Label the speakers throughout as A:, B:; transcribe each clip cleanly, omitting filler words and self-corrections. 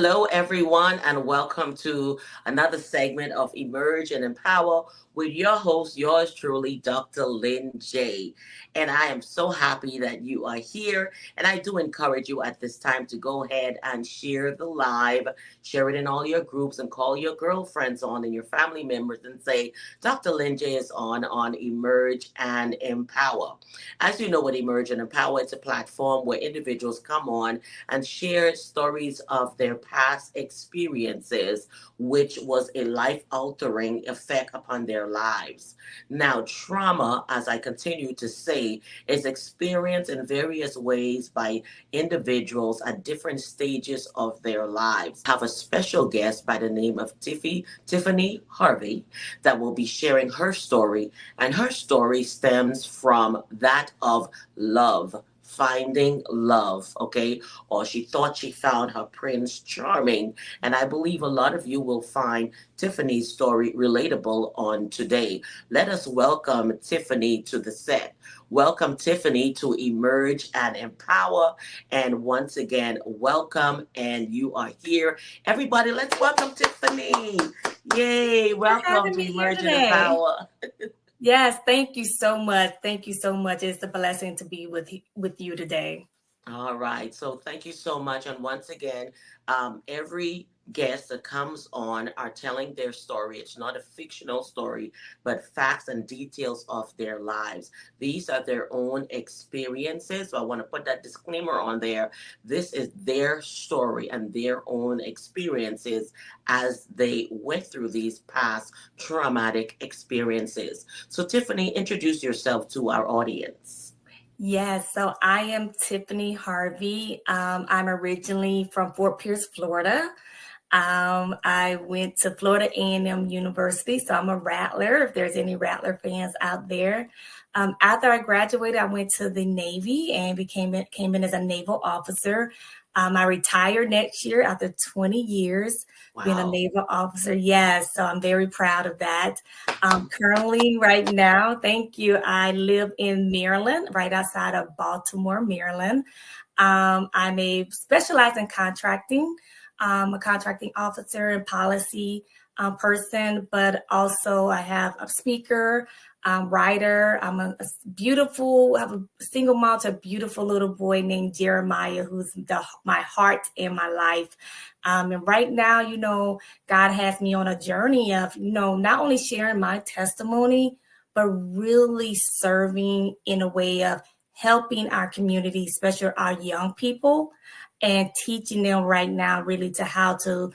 A: Hello, everyone, and welcome to another segment of Emerge and Empower with your host, yours truly, Dr. Lynn J. And I am so happy that you are here. And I do encourage you at this time to go ahead and share the live, share it in all your groups, and call your girlfriends on and your family members and say, Dr. Lynn J is on Emerge and Empower. As you know, with Emerge and Empower, it's a platform where individuals come on and share stories of their past experiences, which was a life altering effect upon their lives. Now, trauma, as I continue to say, is experienced in various ways by individuals at different stages of their lives. I have a special guest by the name of Tiffany Harvey that will be sharing her story, and her story stems from that of love, finding love, okay? Or she thought she found her Prince Charming. And I believe a lot of you will find Tiffany's story relatable on today. Let us welcome Tiffany to the set. Welcome, Tiffany, to Emerge and Empower. And once again, welcome, and you are here. Everybody, let's welcome Tiffany. Yay,
B: For
A: welcome
B: having
A: to
B: me here
A: Emerge and
B: today.
A: Empower.
B: Yes, thank you so much. Thank you so much. It's a blessing to be with you today.
A: All right. So thank you so much. And once again, every guest that comes on are telling their story. It's not a fictional story, but facts and details of their lives. These are their own experiences. So I want to put that disclaimer on there. This is their story and their own experiences as they went through these past traumatic experiences. So, Tiffany, introduce yourself to our audience.
B: Yes, so I am Tiffany Harvey. I'm originally from Fort Pierce, Florida. I went to Florida A&M University, so I'm a Rattler, if there's any Rattler fans out there. After I graduated, I went to the Navy and came in as a naval officer. I retired next year after 20 years being a
A: Wow.
B: naval officer. Yes, so I'm very proud of that. Currently, right now, thank you, I live in Maryland, right outside of Baltimore, Maryland. I'm a specialized in contracting. A contracting officer and policy person, but also I have a speaker, writer. I'm a beautiful, I have a single mom to a beautiful little boy named Jeremiah, who's my heart and my life. And right now, God has me on a journey of, not only sharing my testimony, but really serving in a way of helping our community, especially our young people, and teaching them right now really to how to,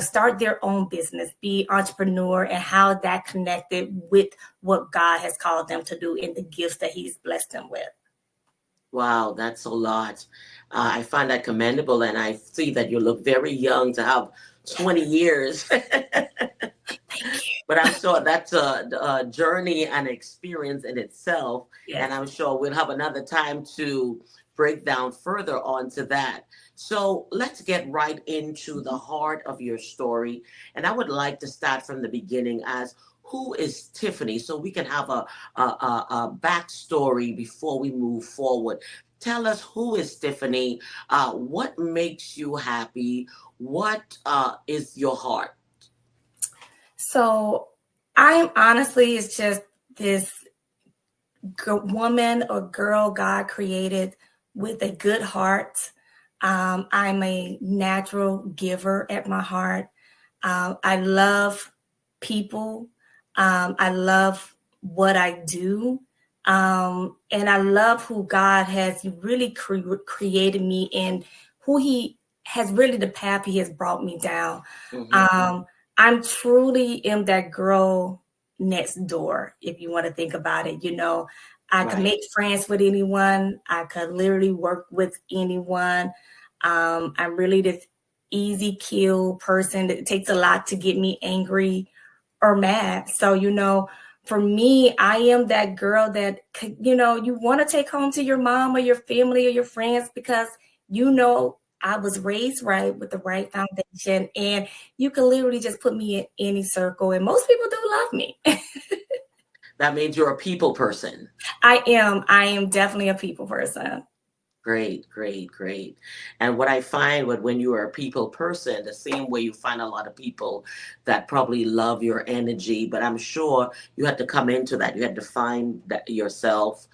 B: start their own business, be entrepreneur, and how that connected with what God has called them to do and the gifts that He's blessed them with.
A: Wow, that's a lot. I find that commendable, and I see that you look very young to have 20 years.
B: Thank you.
A: But I'm sure that's a journey and experience in itself. And
B: Yes.
A: I'm sure we'll have another time to break down further onto that. So let's get right into the heart of your story. And I would like to start from the beginning as who is Tiffany so we can have a backstory before we move forward. Tell us who is Tiffany, what makes you happy, what is your heart?
B: So I'm honestly, it's just this woman or girl God created with a good heart. I'm a natural giver at my heart. I love people. I love what I do. And I love who God has really created me and who He has really the path He has brought me down.
A: Mhm.
B: I'm truly am that girl next door, if you want to think about it. I could
A: Right.
B: make friends with anyone. I could literally work with anyone. I'm really this easy kill person. It takes a lot to get me angry or mad. So, for me, I am that girl that, you want to take home to your mom or your family or your friends because, I was raised right with the right foundation, and you can literally just put me in any circle, and most people do love me.
A: That means you're a people person.
B: I am definitely a people person.
A: Great, great, great. And what I find when you are a people person, the same way you find a lot of people that probably love your energy, but I'm sure you had to come into that. You had to find that yourself.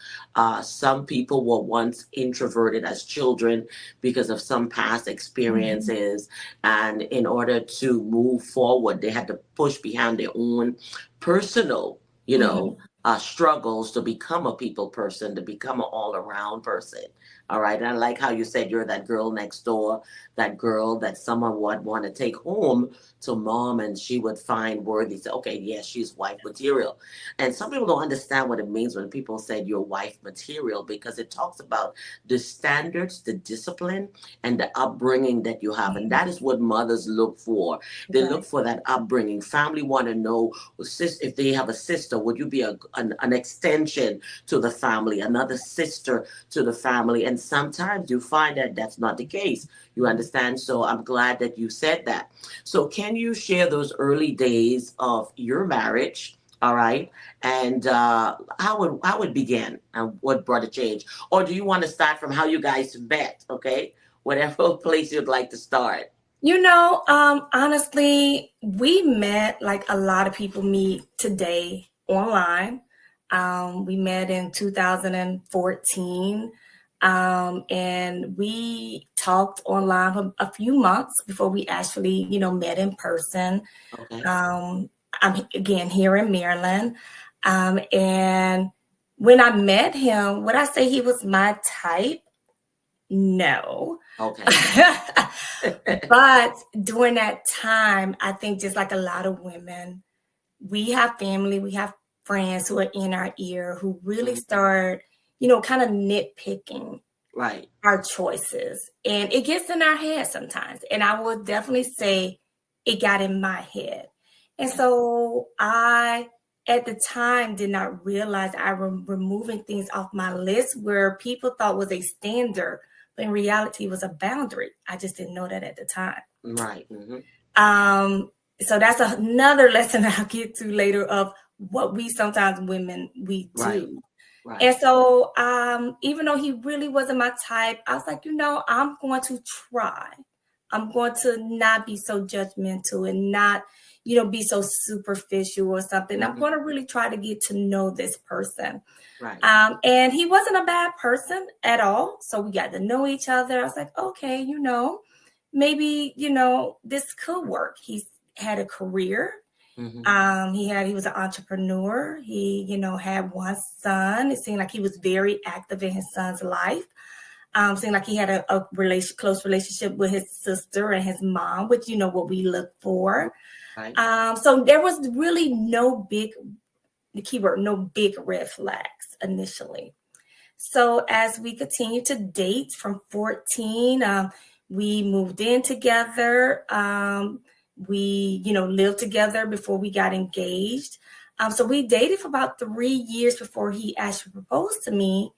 A: Some people were once introverted as children because of some past
B: Mhm.
A: experiences. And in order to move forward, they had to push behind their own personal,
B: Mhm.
A: struggles to become a people person, to become an all around person. All right. And I like how you said you're that girl next door, that girl that someone would want to take home to mom and she would find worthy. Say, okay, yes, she's wife material. And some people don't understand what it means when people say you're wife material because it talks about the standards, the discipline, and the upbringing that you have. And
B: Mhm.
A: that is what mothers look for. They look
B: Right.
A: for that upbringing. Family want to know if they have a sister, would you be an extension to the family, another sister to the family? And sometimes you find that that's not the case. You understand? So I'm glad that you said that. So can you share those early days of your marriage? All right, and how it began and what brought a change, or do you want to start from how you guys met? Okay, whatever place you'd like to start.
B: Honestly, we met like a lot of people meet today online. We met in 2014, and we talked online for a few months before we actually, met in person.
A: Okay,
B: Um, I'm again here in Maryland, and when I met him, would I say he was my type? No.
A: okay,
B: But during that time, I think just like a lot of women, we have family, we have friends who are in our ear who really
A: Mhm.
B: start, kind of nitpicking
A: Right,
B: our choices. And it gets in our head sometimes. And I will definitely say it got in my head. And so I, at the time, did not realize I was removing things off my list where people thought was a standard, but in reality was a boundary. I just didn't know that at the time.
A: right, hmm,
B: Um, so that's another lesson I'll get to later of what we sometimes women we
A: right,
B: do. And
A: right,
B: so, even though he really wasn't my type, I was like, I'm going to try. I'm going to not be so judgmental and not, be so superficial or something. I'm
A: hmm,
B: going to really try to get to know this person.
A: right,
B: And he wasn't a bad person at all. So we got to know each other. I was like, okay, maybe, this could work. He's had a career.
A: hmm,
B: He was an entrepreneur. He, had one son. It seemed like he was very active in his son's life. Seemed like he had close relationship with his sister and his mom, which what we look for.
A: right,
B: So there was really the keyword, no big red flags initially. So as we continued to date from 14, we moved in together. We, lived together before we got engaged. So we dated for about 3 years before he actually proposed to me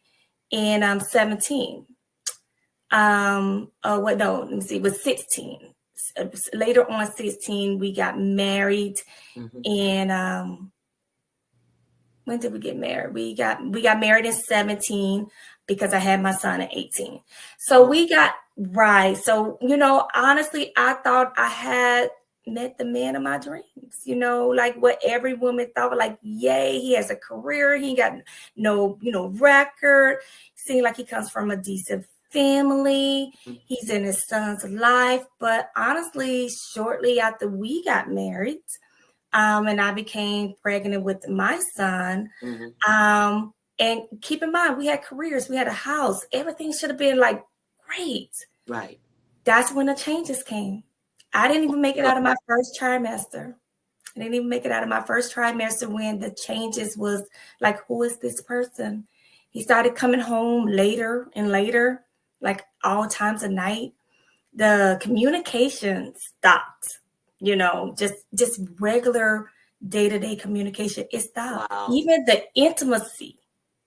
B: in 17. What? No, let me see. It was 16. Later on, 16, we got married,
A: hmm,
B: and when did we get married? We got married in 17 because I had my son at 18. So
A: oh,
B: we got right. So, honestly, I thought I had met the man of my dreams, like what every woman thought, like, yay, he has a career, he got no, record, seemed like he comes from a decent family,
A: mhm,
B: he's in his son's life. But honestly, shortly after we got married, and I became pregnant with my son.
A: hmm,
B: And keep in mind, we had careers, we had a house, everything should have been like great.
A: right.
B: That's when the changes came. I didn't even make it
A: So,
B: out of my first trimester. I didn't even make it out of my first trimester when the changes was like, who is this person? He started coming home later and later, like all times of night. The communication stopped, just regular day-to-day communication, it stopped.
A: wow.
B: Even the intimacy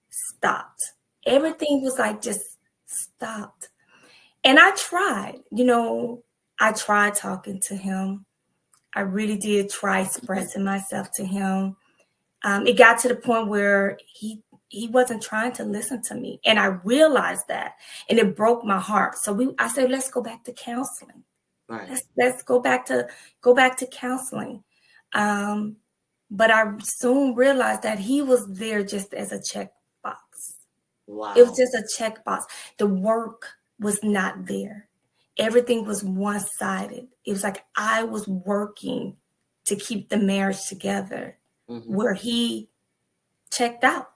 B: stopped. Everything was like just stopped. And I tried talking to him. I really did try
A: Mhm,
B: expressing myself to him. It got to the point where he wasn't trying to listen to me. And I realized that, and it broke my heart. So I said, let's go back to counseling.
A: Right.
B: Let's go back to counseling. But I soon realized that he was there just as a checkbox. It was
A: Wow.
B: just a checkbox. The work was not there. Everything was one-sided. It was like I was working to keep the marriage together,
A: Mm-hmm.
B: where he checked out.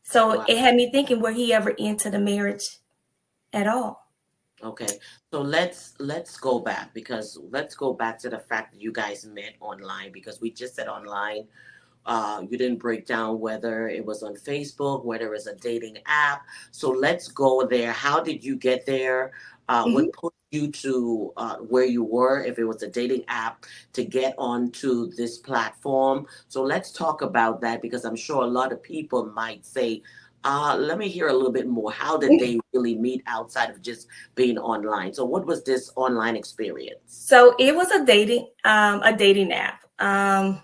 B: So
A: Wow.
B: it had me thinking, were he ever into the marriage at all?
A: Okay. So let's go back, because let's go back to the fact that you guys met online, because we just said online. You didn't break down whether it was on Facebook, whether it was a dating app. So let's go there. How did you get there?
B: Mhm.
A: What put you to where you were, if it was a dating app, to get onto this platform? So let's talk about that, because I'm sure a lot of people might say, let me hear a little bit more. How did they really meet outside of just being online? So what was this online experience?
B: So it was a dating app. I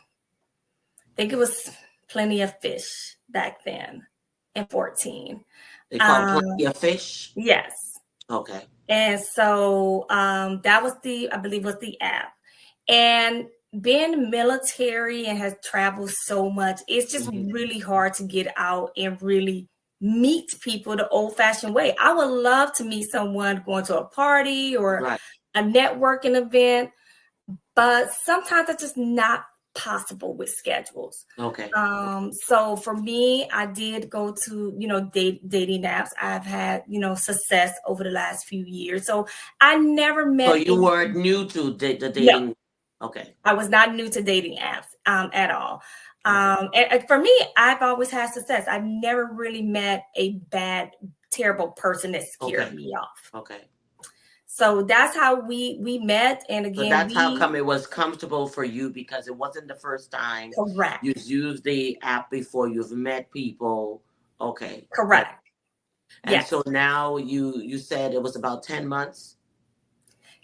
B: think it was Plenty of Fish back then in 14.
A: They call Plenty
B: Um,
A: of Fish.
B: yes.
A: Okay.
B: And so that was I believe was the app. And being military and has traveled so much, it's just
A: Hmm.
B: really hard to get out and really meet people the old fashioned way. I would love to meet someone going to a party or
A: Right.
B: a networking event, but sometimes it's just not possible with schedules.
A: Okay.
B: So for me, I did go to, dating apps. I've had, success over the last few years. So I never
A: So
B: met
A: you
B: any,
A: weren't new to the
B: no,
A: dating. Okay.
B: I was not new to dating apps at all.
A: Okay.
B: And for me, I've always had success. I've never really met a bad, terrible person that scared
A: Okay.
B: me off.
A: Okay.
B: So that's how we met. And
A: So
B: again,
A: that's how
B: we
A: come it was comfortable for you, because it wasn't the first time
B: correct,
A: you've used the app before. You've met people. Okay. Okay.
B: correct.
A: And
B: Yes.
A: so now you said it was about 10 months.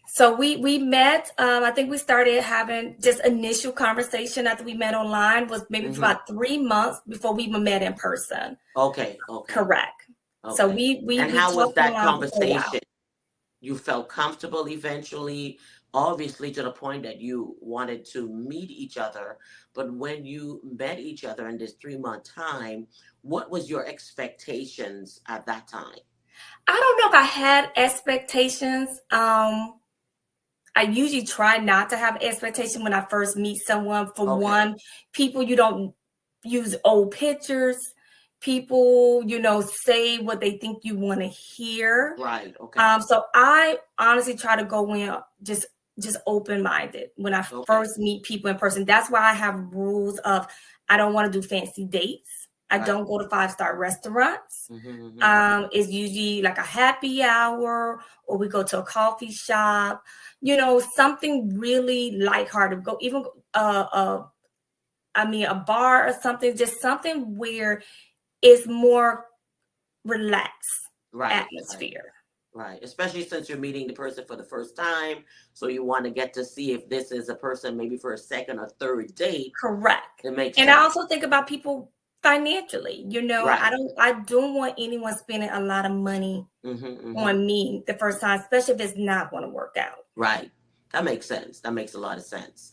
B: So we met. I think we started having just initial conversation after we met online was maybe for
A: Hmm.
B: about 3 months before we even met in person.
A: Okay. Okay.
B: Correct. So
A: Okay.
B: we we
A: And
B: we
A: how was
B: talked
A: that
B: online for a while.
A: conversation? You felt comfortable eventually, obviously to the point that you wanted to meet each other. But when you met each other in this 3 month time, what was your expectations at that time?
B: I don't know if I had expectations. I usually try not to have expectation when I first meet someone. For
A: Okay.
B: one, people you don't use old pictures. People, say what they think you want to hear.
A: Right. Okay.
B: So I honestly try to go in just open minded when I
A: Okay.
B: first meet people in person. That's why I have rules of I don't want to do fancy dates. I
A: Right.
B: don't go to 5-star restaurants.
A: Hmm.
B: It's usually like a happy hour, or we go to a coffee shop. Something really lighthearted. Go even a bar or something. Just something where it's more relaxed
A: Right. Right.
B: atmosphere.
A: Right. Especially since you're meeting the person for the first time. So you want to get to see if this is a person maybe for a second or third date.
B: Correct.
A: It makes
B: And I
A: sense.
B: also think about people financially. I
A: Right.
B: don't want anyone spending a lot of money
A: Hmm. Hmm.
B: on me the first time, especially if it's not going to work out.
A: Right. That makes sense. That makes a lot of sense.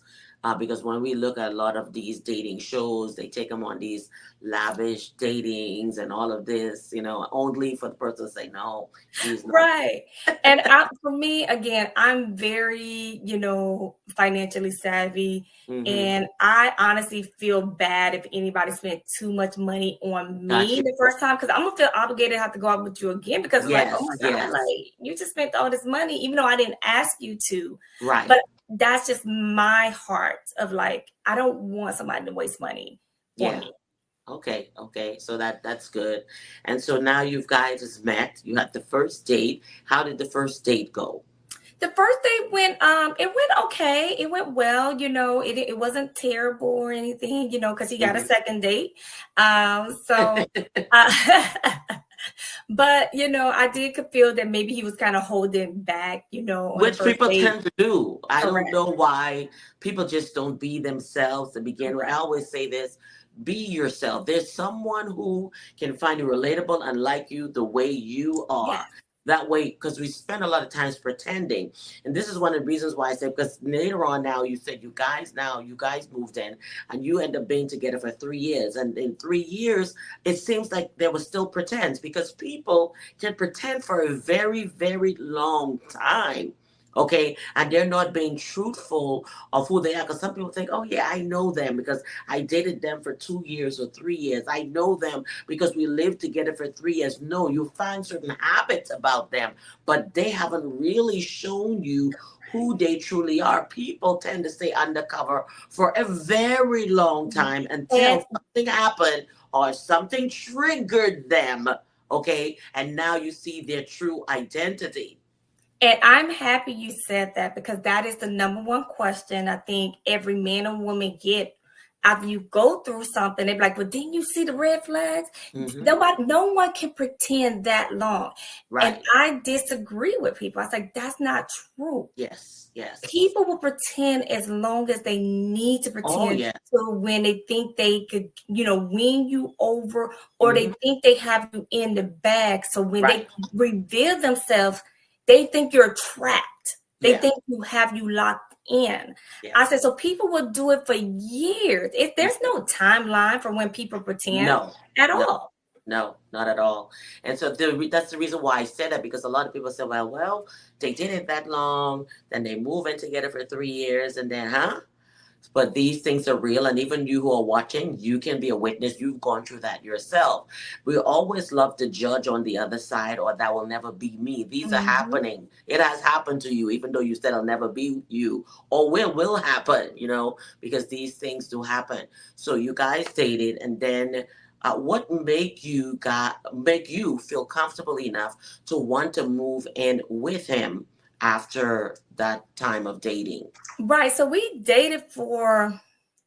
A: Because when we look at a lot of these dating shows, they take them on these lavish datings and all of this, only for the person to say, no, he's not.
B: Right. And for me, again, I'm very, financially savvy.
A: Hmm.
B: And I honestly feel bad if anybody spent too much money on
A: Got
B: me
A: you.
B: the first time, because I'm gonna feel obligated to have to go out with you again, because it's like, oh
A: Yes.
B: my God,
A: Yes.
B: like you just spent all this money, even though I didn't ask you to.
A: Right.
B: But that's just my heart of like, I don't want somebody to waste money on
A: Yeah.
B: me.
A: Okay. Okay. So that's good. And so now you guys has met. You had the first date. How did the first date go?
B: The first date went okay. It went well, it wasn't terrible or anything, because he got a
A: Hmm.
B: second date. So uh, But, I did feel that maybe he was kind of holding back, on the
A: Which
B: first
A: people
B: date.
A: tend to do. I don't
B: Correct.
A: know why people just don't be themselves to begin with. I
B: Correct.
A: always say this: be yourself. There's someone who can find you relatable and like you the way you are.
B: Yes.
A: That way, because we spend a lot of times pretending. And this is one of the reasons why I said, because later on now you said you guys moved in and you end up being together for 3 years. And in 3 years, it seems like there was still pretense because people can pretend for a very, very long time. Okay, and they're not being truthful of who they are. Because some people think, oh, yeah, I know them because I dated them for 2 years or 3 years. I know them because we lived together for 3 years. No, you find certain habits about them, but they haven't really shown you who they truly are. People tend to stay undercover for a very long time
B: And
A: until something happened or something triggered them. Okay, and now you see their true identity.
B: And I'm happy you said that because that is the number one question I think every man and woman get after you go through something. They're like, well, didn't you see the red flags?
A: Hmm.
B: No one can pretend that long. And
A: Right.
B: I disagree with people. I was like, that's not true.
A: Yes. Yes.
B: People will pretend as long as they need to
A: Oh,
B: pretend
A: yeah.
B: to when they think they could, win you over or
A: Hmm.
B: they think they have you in the bag. So when
A: Right.
B: they reveal themselves, they think you're trapped. They
A: Yeah.
B: think you locked in. I
A: Yes.
B: said, so people will do it for years. There's no timeline for when people pretend
A: No.
B: at
A: No.
B: all.
A: No, not at all. And so that's the reason why I said that, because a lot of people say, well, they did it that long, then they move in together for 3 years, and then, huh? But these things are real, and even you who are watching, you can be a witness. You've gone through that yourself. We always love to judge on the other side, or that will never be me. These are
B: Mhm.
A: happening. It has happened to you, even though you said it'll never be you, or will happen. Because these things do happen. So you guys dated, and then. What make you feel comfortable enough to want to move in with him after that time of dating?
B: Right. So we dated for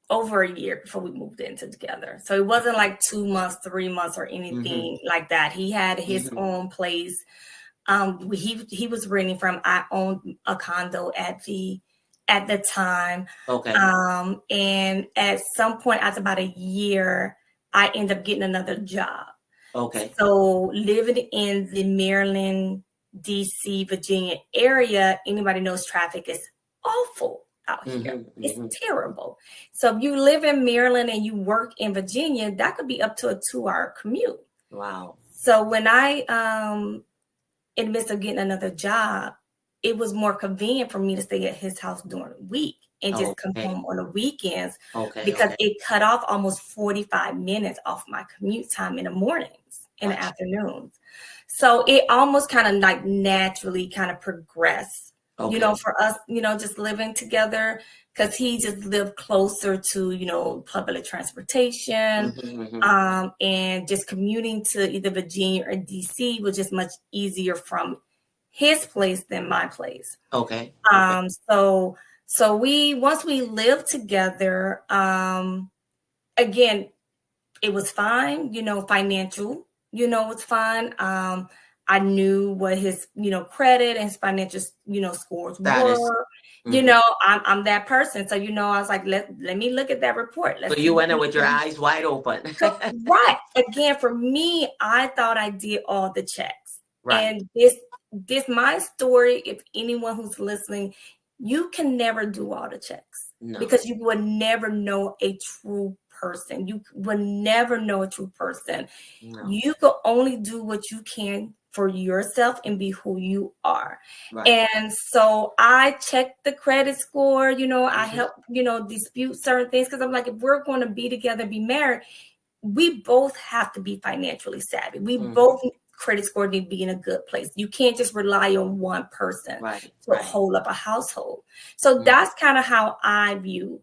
B: over a year before we moved into together. So it wasn't like 2 months, 3 months, or
A: Mm-hmm.
B: anything like that. He had his
A: Mm-hmm.
B: own place. He was renting from. I owned a condo at the time.
A: Okay.
B: And at some point after about a year, I ended up getting another job.
A: Okay.
B: So living in the Maryland, DC, Virginia area, anybody knows traffic is awful out here.
A: Mm-hmm.
B: It's
A: Mm-hmm.
B: terrible. So if you live in Maryland and you work in Virginia, that could be up to a 2-hour commute.
A: Wow.
B: So when I in the midst of getting another job, it was more convenient for me to stay at his house during the week and just come
A: Okay.
B: home on the weekends
A: Okay.
B: because
A: Okay.
B: it cut off almost 45 minutes off my commute time in the mornings, in the
A: Gotcha.
B: afternoons. So it almost kind of like naturally kind of progressed,
A: Okay.
B: for us, just living together because he just lived closer to, public transportation.
A: Mm-hmm. Mm-hmm.
B: And just commuting to either Virginia or DC was just much easier from his place than my place.
A: Okay. Okay.
B: So we once we lived together, again, it was fine, financial, was fine. I knew what his, credit and his financial, scores
A: That is.
B: were.
A: Mm-hmm.
B: I'm that person. So, I was like, let me look at that report.
A: So
B: Let's
A: you
B: see.
A: went in with your eyes wide open.
B: Right. Again, for me, I thought I did all the checks.
A: Right.
B: And this my story, if anyone who's listening, you can never do all the checks
A: No.
B: because you would never know a true person. You will never know a true person.
A: No.
B: You can only do what you can for yourself and be who you are.
A: Right.
B: And so I checked the credit score, I
A: Mm-hmm.
B: help, dispute certain things because I'm like, if we're going to be together, be married, we both have to be financially savvy. We
A: Mm-hmm.
B: both credit score need to be in a good place. You can't just rely on one person
A: Right.
B: to
A: Right.
B: hold up a household. So
A: Mm-hmm.
B: that's kind of how I view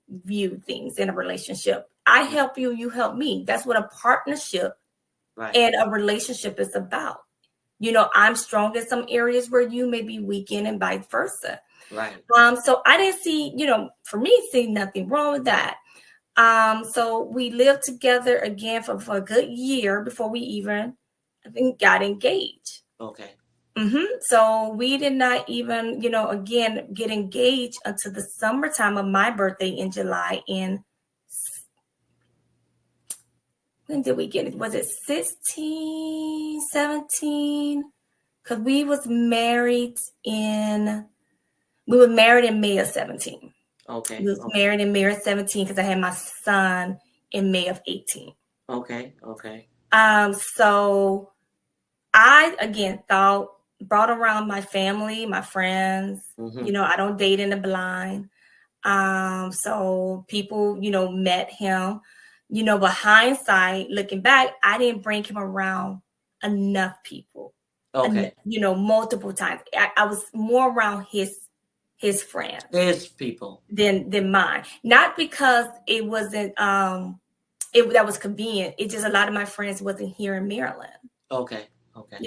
B: things in a relationship. I help you, you help me. That's what a partnership
A: Right.
B: and a relationship is about. I'm strong in some areas where you may be weak in and vice versa.
A: Right.
B: So I didn't see, for me, see nothing wrong with that. So we lived together again for a good year before we even I think, got engaged.
A: Okay.
B: So we did not even, again, get engaged until the summertime of my birthday in July. In when did we get it? Was it 16, 17? Because we were married in May of 17. We
A: Okay.
B: was married in May of 17 because I had my son in May of 18.
A: Okay. Okay.
B: So I, again, brought around my family, my friends.
A: Mm-hmm.
B: I don't date in the blind. So people, met him, but hindsight, looking back, I didn't bring him around enough people,
A: Okay.
B: multiple times. I was more around his friends
A: There's people.
B: than mine. Not because it wasn't, that was convenient. It just, a lot of my friends wasn't here in Maryland.
A: Okay. Okay.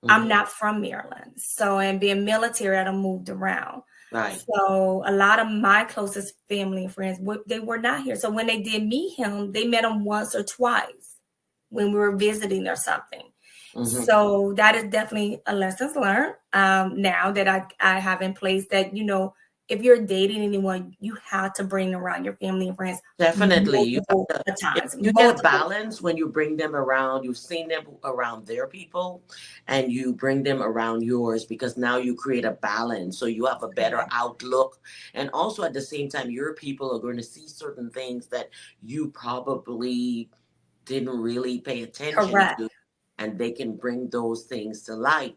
B: I'm
A: Mm-hmm.
B: not from Maryland. So, and being military, I done moved around.
A: Right.
B: So a lot of my closest family and friends, they were not here. So when they did meet him, they met him once or twice when we were visiting or something.
A: Mm-hmm.
B: So that is definitely a lessons learned. Now that I have in place that, if you're dating anyone, you have to bring around your family and friends
A: Definitely.
B: multiple times.
A: You get
B: Multiple.
A: balance when you bring them around. You've seen them around their people and you bring them around yours because now you create a balance. So you have a better outlook. And also at the same time, your people are going to see certain things that you probably didn't really pay attention
B: Correct.
A: to, and they can bring those things to light.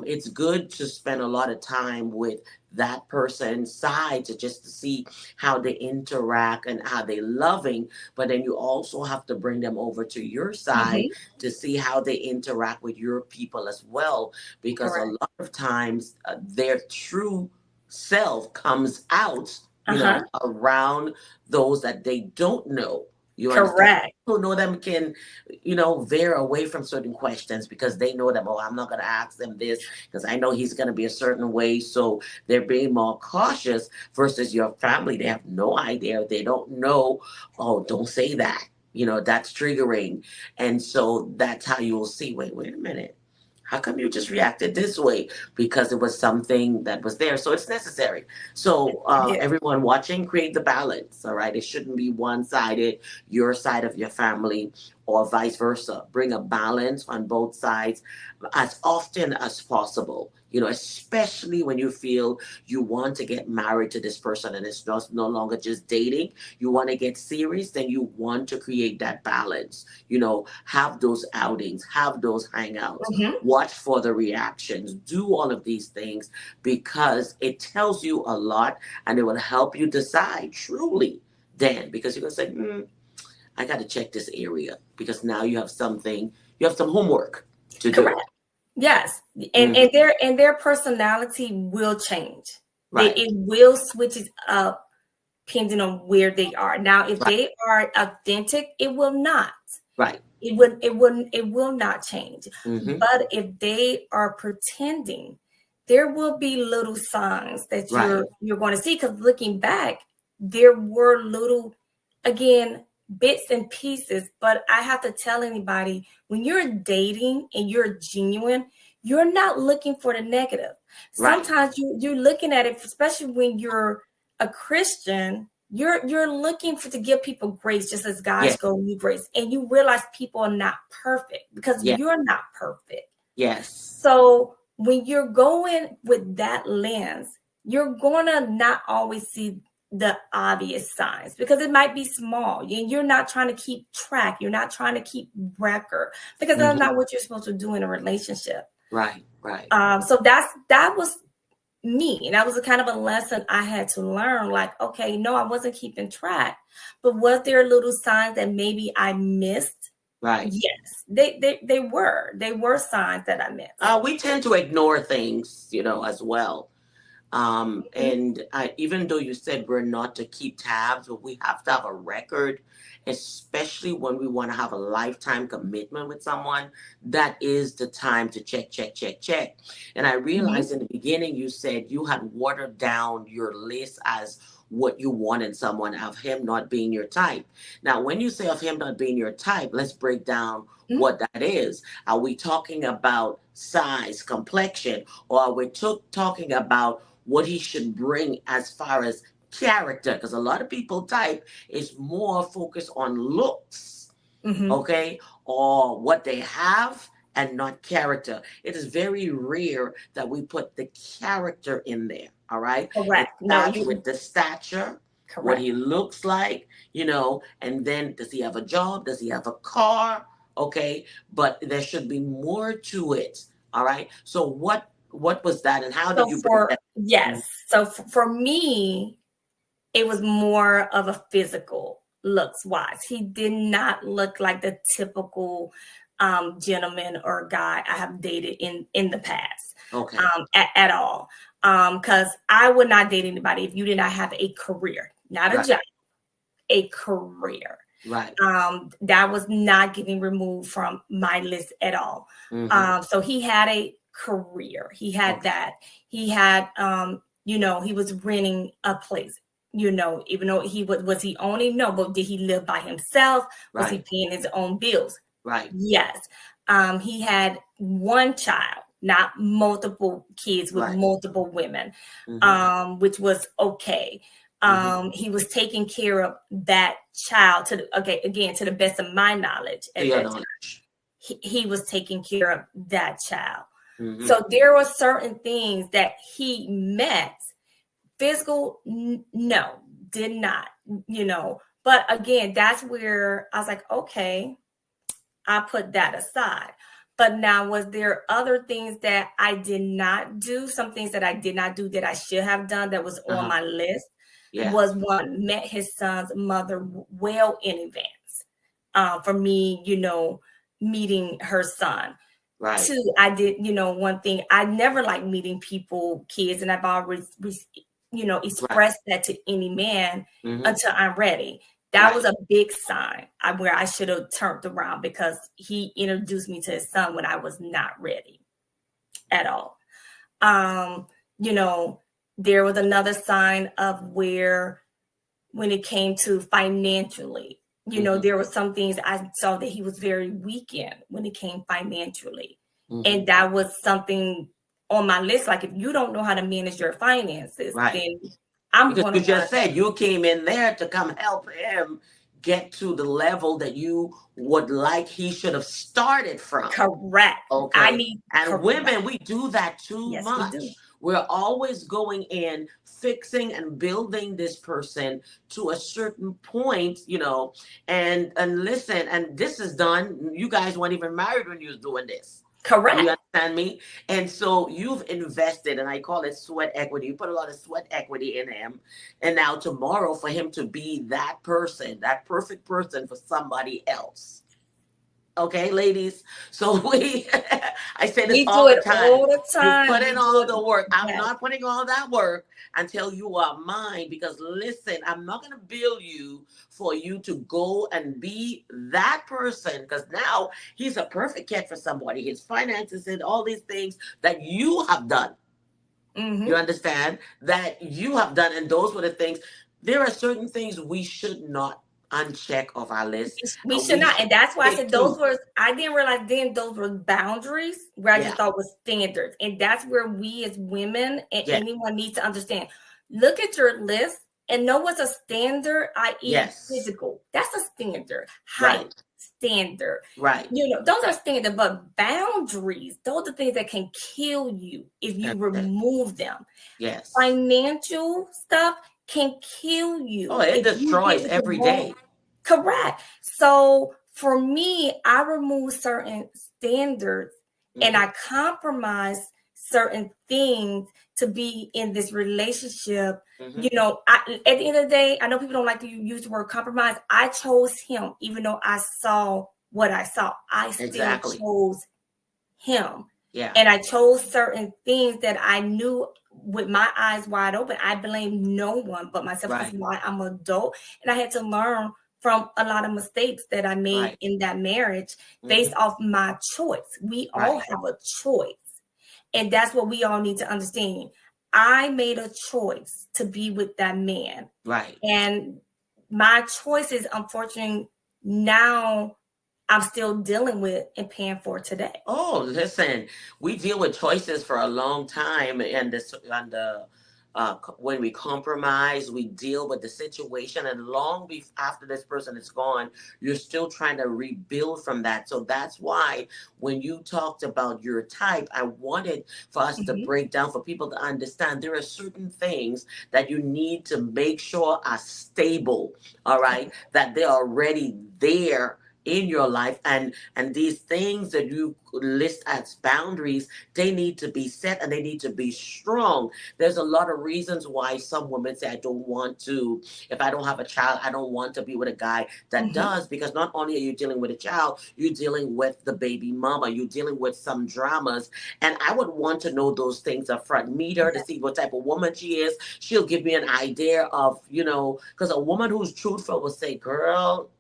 A: It's good to spend a lot of time with that person's side to see how they interact and how they loving, but then you also have to bring them over to your side
B: Mm-hmm.
A: to see how they interact with your people as well, because a
B: Correct.
A: lot of times their true self comes out, around those that they don't know. You understand?
B: Correct.
A: Who know them can, veer away from certain questions because they know them. Oh, I'm not going to ask them this because I know he's going to be a certain way. So they're being more cautious versus your family. They have no idea. They don't know. Oh, don't say that. That's triggering. And so that's how you'll see, wait a minute. How come you just reacted this way? Because it was something that was there. So it's necessary. So
B: Yeah.
A: everyone watching, create the balance. All right. It shouldn't be one sided, your side of your family, or vice versa. Bring a balance on both sides as often as possible. Especially when you feel you want to get married to this person and it's just no longer just dating. You want to get serious, then you want to create that balance. Have those outings, have those hangouts,
B: Mm-hmm.
A: watch for the reactions, do all of these things because it tells you a lot and it will help you decide truly then, because you're going to say, I got to check this area because now you have some homework to do.
B: Correct. Yes, and
A: Mhm.
B: their personality will change.
A: Right,
B: It will switch it up depending on where they are. Now, if
A: right,
B: they are authentic, it will not.
A: right.
B: It will not change.
A: Hmm.
B: But if they are pretending, there will be little signs that
A: Right,
B: you're going to see. Because looking back, there were little, again, bits and pieces. But I have to tell anybody, when you're dating and you're genuine, you're not looking for the negative.
A: right.
B: Sometimes you're looking at it, especially when you're a Christian. You're looking to give people grace, just as God
A: Yes,
B: showed you grace, and you realize people are not perfect because
A: yes,
B: you're not perfect.
A: yes.
B: So when you're going with that lens, you're gonna not always see the obvious signs because it might be small and you're not trying to keep track. You're not trying to keep record because that's
A: Hmm.
B: not what you're supposed to do in a relationship.
A: Right, right.
B: So that was me. And that was a kind of a lesson I had to learn. Like, okay, no, I wasn't keeping track, but was there little signs that maybe I missed?
A: Right.
B: Yes, they were signs that I missed.
A: We tend to ignore things, as well.
B: Mhm.
A: And even though you said we're not to keep tabs, but we have to have a record, especially when we want to have a lifetime commitment with someone. That is the time to check, check, check, check. And I
B: Mhm.
A: realized in the beginning you said you had watered down your list as what you want in someone, of him not being your type. Now, when you say of him not being your type, let's break down
B: Mhm.
A: what that is. Are we talking about size, complexion, or are we talking about what he should bring as far as character? Because a lot of people type is more focused on looks,
B: Mhm.
A: okay, or what they have and not character. It is very rare that we put the character in there. All right. It
B: Correct. No,
A: starts
B: you
A: with the stature, what
B: correct.
A: he looks like, and then does he have a job? Does he have a car? Okay. But there should be more to it. All right. So what was that and how
B: So
A: did you break
B: for
A: that?
B: yes, so for me, it was more of a physical looks wise. He did not look like the typical gentleman or guy I have dated in the past,
A: Okay.
B: at all. Because I would not date anybody if you did not have a career, not a
A: Right.
B: job, a career.
A: Right.
B: That was not getting removed from my list at all.
A: Mm-hmm.
B: So he had a career. He had
A: Okay.
B: that. He had, he was renting a place. Even though was he owning? No, but did he live by himself? Was he
A: Right.
B: paying his own bills?
A: Right.
B: Yes. He had one child, not multiple kids with
A: Right.
B: multiple women,
A: Mm-hmm.
B: which was okay.
A: Mm-hmm.
B: He was taking care of that child to the best of my knowledge
A: To
B: at
A: your
B: that time.
A: knowledge.
B: He was taking care of that child.
A: Mm-hmm.
B: So there were certain things that he met. Physical, no, did not, But again, that's where I was like, okay, I put that aside. But now, was there other things that I did not do? Some things that I did not do that I should have done that was on
A: Uh-huh.
B: my list
A: Yeah.
B: was one, met his son's mother well in advance. For me, meeting her son.
A: Right.
B: Two, I did, one thing, I never like meeting people, kids, and I've always,
A: Right.
B: expressed that to any man
A: Mm-hmm.
B: until I'm ready. That was
A: Right.
B: a big sign where I should have turned around because he introduced me to his son when I was not ready at all. Um, you know, there was another sign of where when it came to financially,
A: Mm-hmm.
B: there were some things I saw that he was very weak in when it came financially.
A: Mm-hmm.
B: And that was something on my list. Like, if you don't know how to manage your finances,
A: Right.
B: then I'm
A: Because
B: going to
A: you
B: want
A: just said you came in there to come help him get to the level that you would like he should have started
B: to
A: from.
B: correct. I
A: Okay.
B: need
A: And
B: correct.
A: women, we do that too
B: Yes, we do.
A: much. We're always going in, fixing and building this person to a certain point, and listen, and this is done. You guys weren't even married when you was doing this. Do you
B: Correct.
A: understand me? And so you've invested, and I call it sweat equity. You put a lot of sweat equity in him. And now tomorrow for him to be that person, that perfect person for somebody else. Okay, ladies. So I say this
B: We do
A: all the
B: it
A: time.
B: all the
A: You
B: time.
A: put
B: We
A: in
B: do
A: all
B: it.
A: the work. I'm
B: Yes.
A: not putting all that work until you are mine because listen, I'm not going to bill you for you to go and be that person because now he's a perfect cat for somebody. His finances and all these things that you have done. You
B: Mm-hmm.
A: understand? That you have done. And those were the things. There are certain things we should not uncheck off our list
B: We
A: and
B: should
A: we
B: not.
A: should
B: And that's why I
A: stick
B: said those
A: to.
B: were, I didn't realize then those were boundaries where I
A: Yeah.
B: just thought was standards. And that's where we as women and
A: Yeah.
B: anyone needs to understand. Look at your list and know what's a standard, i.e.,
A: Yes.
B: physical. That's a standard. Height,
A: Right.
B: standard.
A: Right.
B: Those are standard, but boundaries, those are things that can kill you if you
A: That's it.
B: remove them.
A: Yes.
B: Financial stuff can kill
A: Oh,
B: you
A: it
B: if you get
A: destroys
B: with the
A: every
B: wrong.
A: day.
B: Correct. So for me, I remove certain standards and
A: Mm-hmm.
B: I compromise certain things to be in this relationship.
A: Mm-hmm.
B: At the end of the day, I know people don't like to use the word compromise. I chose him, even though I saw what I saw. I still
A: Exactly.
B: chose him.
A: Yeah.
B: And I chose certain things that I knew with my eyes wide open. I blame no one but myself because
A: Right.
B: I'm an adult and I had to learn from a lot of mistakes that I made
A: Right.
B: in that marriage
A: Mm-hmm.
B: based off my choice. We all
A: Right.
B: have a choice. And that's what we all need to understand. I made a choice to be with that man.
A: Right.
B: And my choices, unfortunately, now I'm still dealing with and paying for today.
A: Oh, listen, we deal with choices for a long time, and this and the when we compromise, we deal with the situation, and after this person is gone, you're still trying to rebuild from that. So that's why when you talked about your type, I wanted for us to
B: Mm-hmm.
A: break down for people to understand there are certain things that you need to make sure are stable. All right, that they're already there in your life, and these things that you list as boundaries, they need to be set and they need to be strong. There's a lot of reasons why some women say, I don't want to, if I don't have a child, I don't want to be with a guy that
B: Mm-hmm.
A: does, because not only are you dealing with a child, you're dealing with the baby mama, you're dealing with some dramas. And I would want to know those things up front, meet her to see what type of woman she is. She'll give me an idea of, because a woman who's truthful will say, girl,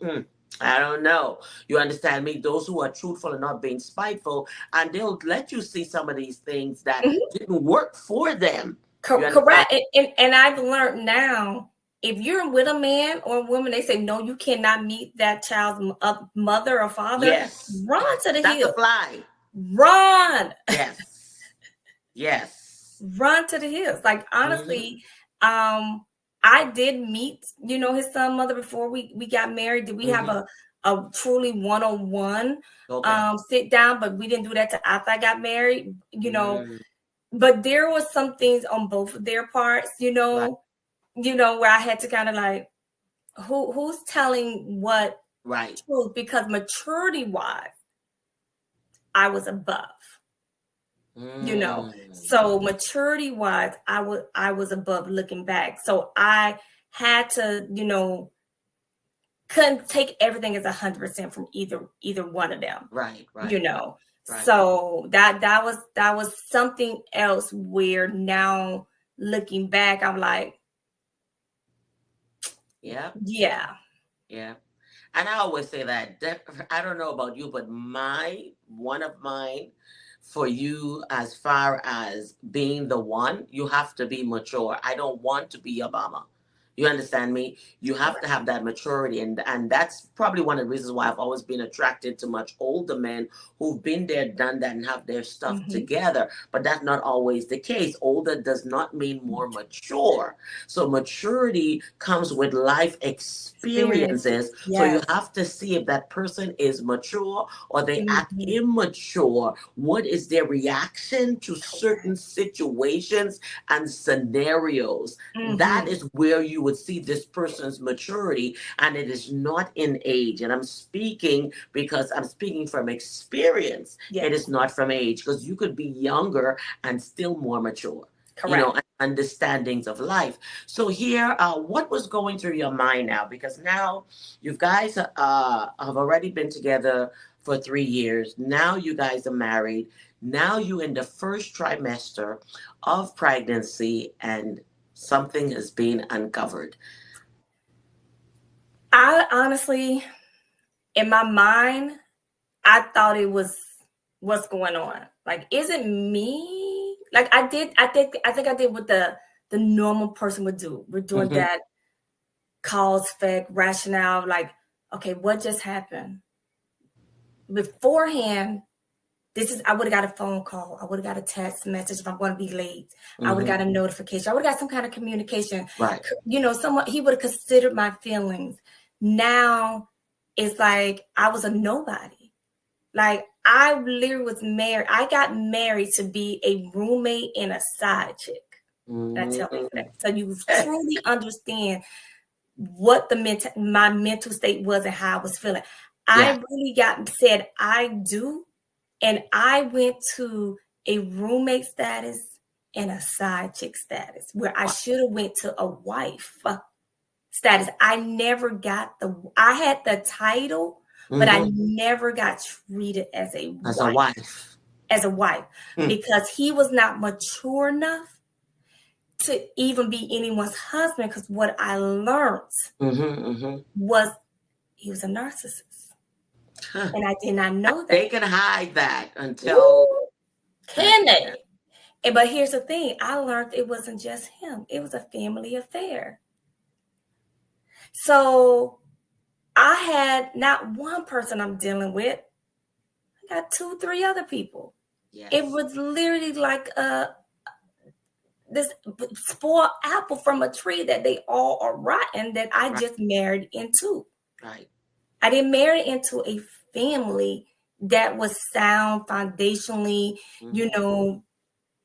A: I don't know. You understand me? Those who are truthful and not being spiteful, and they'll let you see some of these things that
B: Mm-hmm.
A: didn't work for them. You understand?
B: Correct. And I've learned now, if you're with a man or a woman, they say, no, you cannot meet that child's mother or father.
A: Yes.
B: Run to the
A: That's a
B: hill.
A: fly.
B: Run.
A: Yes. Yes.
B: Run to the hills. Like,
A: Hmm.
B: honestly, I did meet, his son mother before we got married. Did we have
A: Hmm.
B: a truly one-on-one
A: Okay.
B: sit down? But we didn't do that till after I got married.
A: Mm.
B: But there was some things on both of their parts,
A: Right.
B: where I had to kind of like, who's telling what
A: Right.
B: truth? Because maturity wise, I was above.
A: Mm.
B: So maturity wise, I was above looking back. So I had to, couldn't take everything as 100% from either one of them,
A: Right.
B: you
A: Right. Right.
B: know.
A: Right.
B: So that was something else where now looking back, I'm like,
A: Yeah.
B: yeah.
A: Yeah. And I always say that, I don't know about you, but one of mine for you, as far as being the one, you have to be mature. I don't want to be your mama. You understand me? You have to
B: Correct.
A: have that maturity, and that's probably one of the reasons why I've always been attracted to much older men who've been there, done that, and have their stuff
B: Mm-hmm.
A: together. But that's not always the case. Older does not mean more mature. So maturity comes with life
B: Experiences.
A: experiences. So you
B: Yes.
A: have to see if that person is mature or they act
B: Mm-hmm.
A: immature. What is their reaction to certain situations and scenarios? That
B: Mm-hmm.
A: is where you would see this person's maturity, and it is not in age. And I'm speaking because I'm speaking from experience. It is
B: Yes.
A: not from age, because you could be younger and still more mature,
B: Correct.
A: and understandings of life. So here, what was going through your mind now? Because now you guys have already been together for 3 years. Now you guys are married. Now you in the first trimester of pregnancy, and something has been uncovered.
B: I honestly, in my mind, I thought it was what's going on. Like, is it me? Like, I think I did what the normal person would do. We're doing
A: Hmm.
B: that cause, effect, rationale. Like, okay, what just happened? Beforehand, I would have got a phone call. I would have got a text message if I'm going to be late. I would have
A: Hmm.
B: got a notification. I would have got some kind of communication.
A: Right.
B: Someone, he would have considered my feelings. Now it's like I was a nobody. Like, I literally was married. I got married to be a roommate and a side chick. And I tell you
A: Hmm.
B: that. So you truly understand what my mental state was and how I was feeling.
A: Yeah.
B: I really said I do, and I went to a roommate status and a side chick status where I should have went to a wife status. I never got I had the title, but I
A: Hmm.
B: never got treated as a
A: As a
B: wife,
A: wife. Mm.
B: because he was not mature enough to even be anyone's husband. Because what I learned
A: Hmm. Hmm.
B: was he was a narcissist,
A: Huh.
B: and I did not know that.
A: They can hide that until
B: Ooh,
A: that.
B: can they? But here's the thing, I learned it wasn't just him. It was a family affair. So I had not one person I'm dealing with. I got 2, 3 other people. It
A: Yes.
B: was literally like this spoiled apple from a tree that they all are rotten that I
A: Right.
B: just married into.
A: Right.
B: I didn't marry into a family that was sound foundationally, you
A: Mm-hmm.
B: know,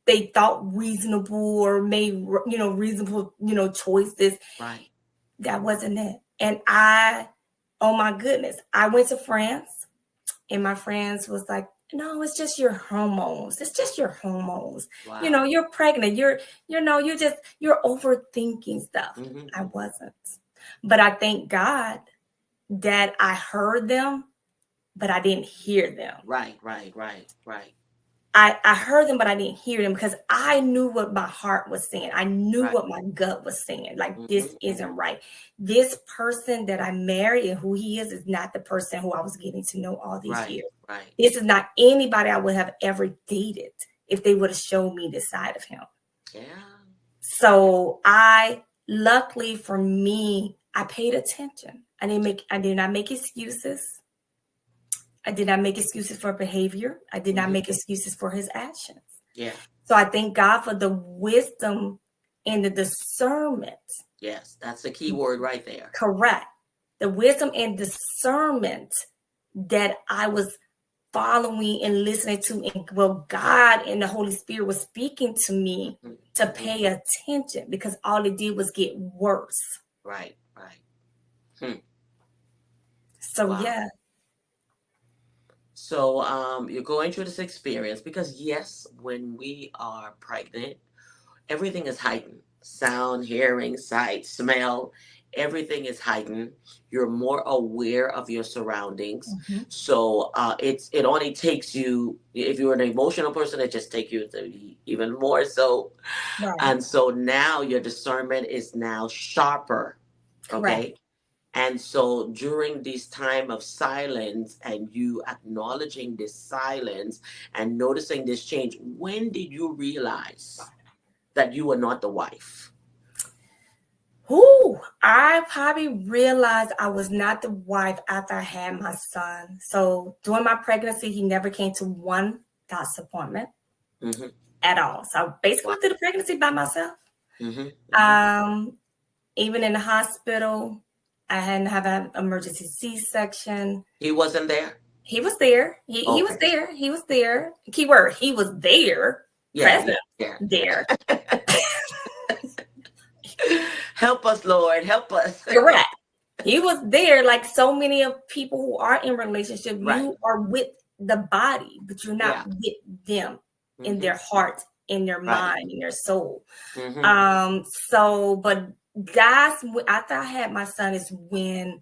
B: they thought reasonable or made, reasonable, choices.
A: Right.
B: That wasn't it. And oh my goodness, I went to France and my friends was like, no, it's just your hormones. It's just your hormones.
A: Wow.
B: You're pregnant. You're overthinking stuff.
A: Mm-hmm.
B: I wasn't. But I thank God that I heard them, but I didn't hear them.
A: Right. Right. Right. Right.
B: I heard them, but I didn't hear them because I knew what my heart was saying. I knew
A: Right.
B: what my gut was saying. Like,
A: Mm-hmm.
B: this isn't right. This person that I married and who he is not the person who I was getting to know all these
A: Right.
B: years.
A: Right.
B: This is not anybody I would have ever dated if they would have shown me this side of him.
A: Yeah.
B: So luckily for me, I paid attention. I did not make excuses. I did not make excuses for behavior. I did not
A: Mm-hmm.
B: make excuses for his actions.
A: Yeah.
B: So I thank God for the wisdom and the discernment.
A: Yes. That's the key word right there.
B: Correct. The wisdom and discernment that I was following and listening to, and God and the Holy Spirit was speaking to me
A: Mm-hmm.
B: to pay attention, because all it did was get worse.
A: Right. Right. Hmm.
B: So
A: Wow.
B: yeah.
A: So you're going through this experience because yes, when we are pregnant, everything is heightened. Sound, hearing, sight, smell, everything is heightened. You're more aware of your surroundings.
B: Mhm.
A: So it only takes you, if you're an emotional person, it just takes you to even more so.
B: Right.
A: And so now your discernment is now sharper.
B: Correct.
A: Okay. And so during this time of silence and you acknowledging this silence and noticing this change, when did you realize that you were not the wife?
B: I probably realized I was not the wife after I had my son. So during my pregnancy, he never came to one doctor's appointment
A: Mm-hmm.
B: at all. So I basically
A: Wow.
B: went through the pregnancy by myself.
A: Mm-hmm. Mm-hmm.
B: Even in the hospital, I hadn't have an emergency C-section.
A: He wasn't there?
B: He was there. He was
A: Okay.
B: there. He was there. Keyword, he was there,
A: Yeah,
B: present
A: yeah,
B: there.
A: help us, Lord. Help us.
B: Correct. He was there. Like so many of people who are in relationship,
A: Right.
B: you are with the body, but you're
A: Yeah.
B: not with them in
A: Mm-hmm.
B: their heart, in their
A: Right.
B: mind, in their soul.
A: Mm-hmm.
B: But after I had my son is when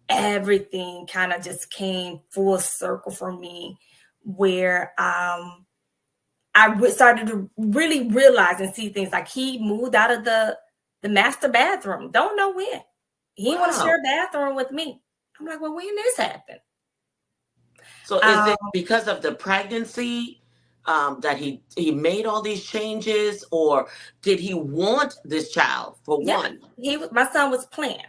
B: everything kind of just came full circle for me, where I started to really realize and see things. Like, he moved out of the master bathroom. Don't know when. He didn't want to
A: Wow.
B: share a bathroom with me. I'm like, well, when did this happen?
A: So is it because of the pregnancy that he made all these changes, or did he want this child for
B: Yeah,
A: one?
B: my son was planned.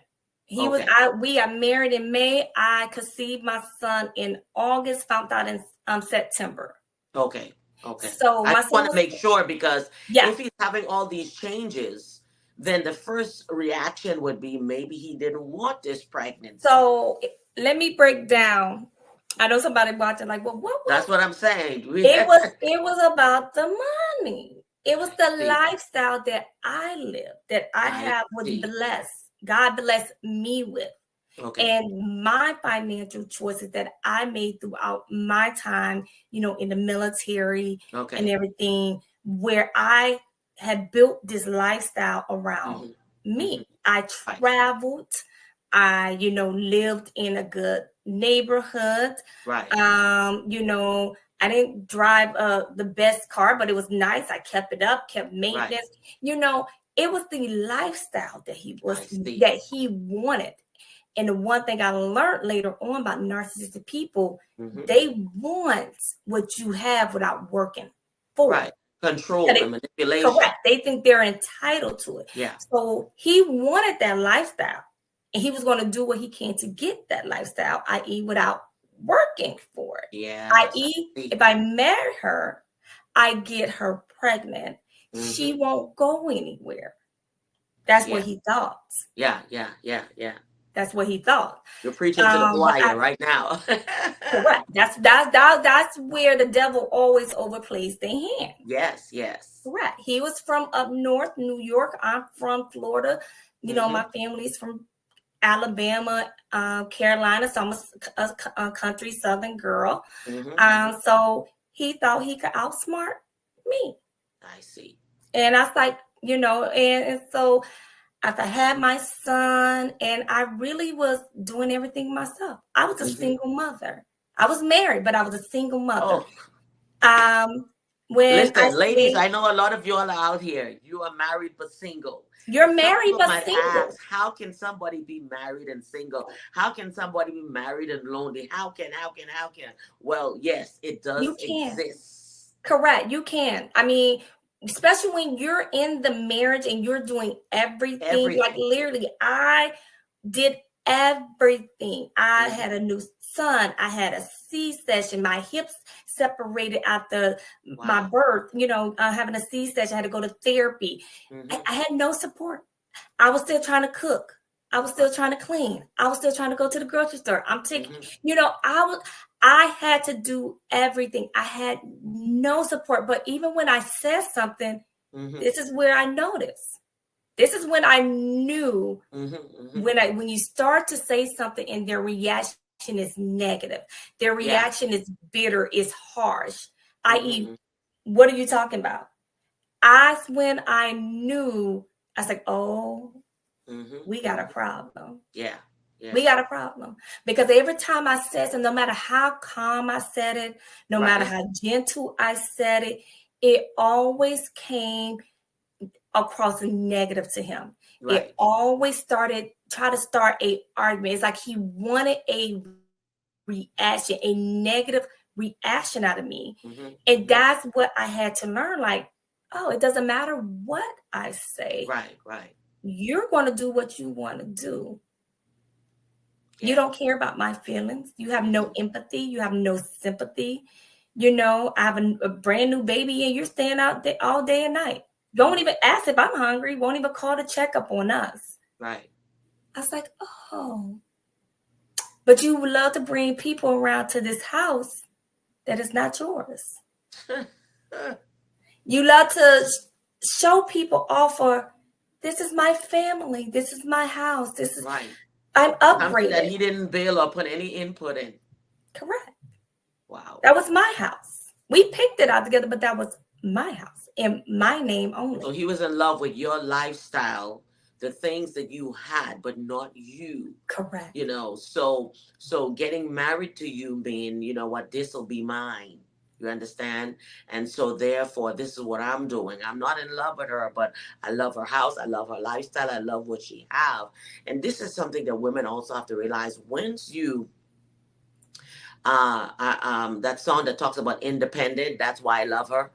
A: Okay.
B: We got married in May. I conceived my son in August, found out in September.
A: Okay. Okay.
B: So
A: I
B: my
A: just
B: son
A: want to
B: was,
A: make sure, because
B: yeah.
A: if he's having all these changes, then the first reaction would be maybe he didn't want this pregnancy.
B: So let me break down. I know somebody watching like, well, what was
A: That's what I'm saying.
B: it was about the money. It was the
A: See.
B: lifestyle that I lived, that I was
A: see.
B: blessed. God blessed me with.
A: Okay.
B: And my financial choices that I made throughout my time, in the military
A: Okay.
B: and everything, where I had built this lifestyle around me. I traveled. I, lived in a good neighborhood.
A: Right.
B: I didn't drive the best car, but it was nice. I kept it up, kept maintenance.
A: Right.
B: It was the lifestyle that he wanted. And the one thing I learned later on about narcissistic people, they want what you have without working for it.
A: Control
B: That
A: and manipulation.
B: correct. They think they're entitled to it.
A: Yeah.
B: So he wanted that lifestyle, and he was going to do what he can to get that lifestyle, i.e., without working for it.
A: Yes. I
B: I.e.,
A: see.
B: if I marry her, I get her pregnant. She
A: Mm-hmm.
B: won't go anywhere. That's what
A: Yeah.
B: he thought.
A: Yeah. Yeah. Yeah. Yeah.
B: That's what he thought.
A: You're preaching to the
B: But
A: choir right now.
B: correct. That's where the devil always overplays their hand.
A: Yes. Yes.
B: Correct. He was from up north, New York. I'm from Florida.
A: Mm-hmm.
B: My family's from Alabama, Carolina. So I'm a country Southern girl.
A: Mm-hmm. Mm-hmm.
B: So he thought he could outsmart me.
A: I see.
B: And I was like, and so after I had my son, and I really was doing everything myself. I was a
A: Mm-hmm.
B: single mother. I was married, but I was a single mother.
A: Oh,
B: Um, when I
A: listen, ladies,
B: say
A: I know a lot of you all are out here. You are married but single.
B: you're
A: And some
B: married
A: people
B: but
A: might ask,
B: single,
A: how can somebody be married and single? How can somebody be married and lonely? How can? Well, yes, it
B: you
A: does
B: can.
A: exist.
B: Correct. You can. I mean, especially when you're in the marriage and you're doing everything, like
A: Everything.
B: literally, I did everything. I
A: Mm-hmm.
B: had a new son. I had a C-section. My hips separated after my
A: Wow.
B: birth, having a C-section. I had to go to therapy.
A: Mm-hmm.
B: I had no support. I was still trying to cook. I was
A: Wow.
B: still trying to clean. I was still trying to go to the grocery store. I'm taking,
A: Mm-hmm.
B: I had to do everything. I had no support. But even when I said something,
A: Mm-hmm.
B: this is where I noticed. This is when I knew
A: Mm-hmm. Mm-hmm.
B: when you start to say something and their reaction is negative, their
A: Yeah.
B: reaction is bitter, is harsh, i.e.,
A: Mm-hmm.
B: what are you talking about? That's when I knew. I was like, oh,
A: Mm-hmm.
B: we got a problem.
A: Yeah. Yeah.
B: We got a problem. Because every time I said it, no matter how calm I said it, no matter
A: Right.
B: how gentle I said it always came across negative to him. It
A: Right.
B: always try to start a argument. It's like he wanted a reaction, a negative reaction out of me.
A: Mm-hmm.
B: And
A: Mm-hmm.
B: that's what I had to learn. Like, oh, it doesn't matter what I say.
A: Right. Right.
B: You're going to do what you want to do. You
A: Yeah.
B: don't care about my feelings. You have
A: Mm-hmm.
B: no empathy. You have no sympathy. I have a brand new baby and you're staying out there all day and night. Don't
A: Mm-hmm.
B: even ask if I'm hungry. Won't even call to check up on us.
A: Right.
B: I was like, oh, but you would love to bring people around to this house that is not yours. You love to show people off or this is my family. This is my house.
A: Right.
B: I'm
A: Something that
B: upgraded.
A: he didn't build or put any input in.
B: Correct.
A: Wow.
B: That was my house. We picked it out together, but that was my house in my name only.
A: So he was in love with your lifestyle, the things that you had, but not you.
B: Correct.
A: So getting married to you mean, you know what, this will be mine. You understand? And so therefore, this is what I'm doing. I'm not in love with her, but I love her house. I love her lifestyle. I love what she have. And this is something that women also have to realize. Once you that song that talks about independent, that's why I love her.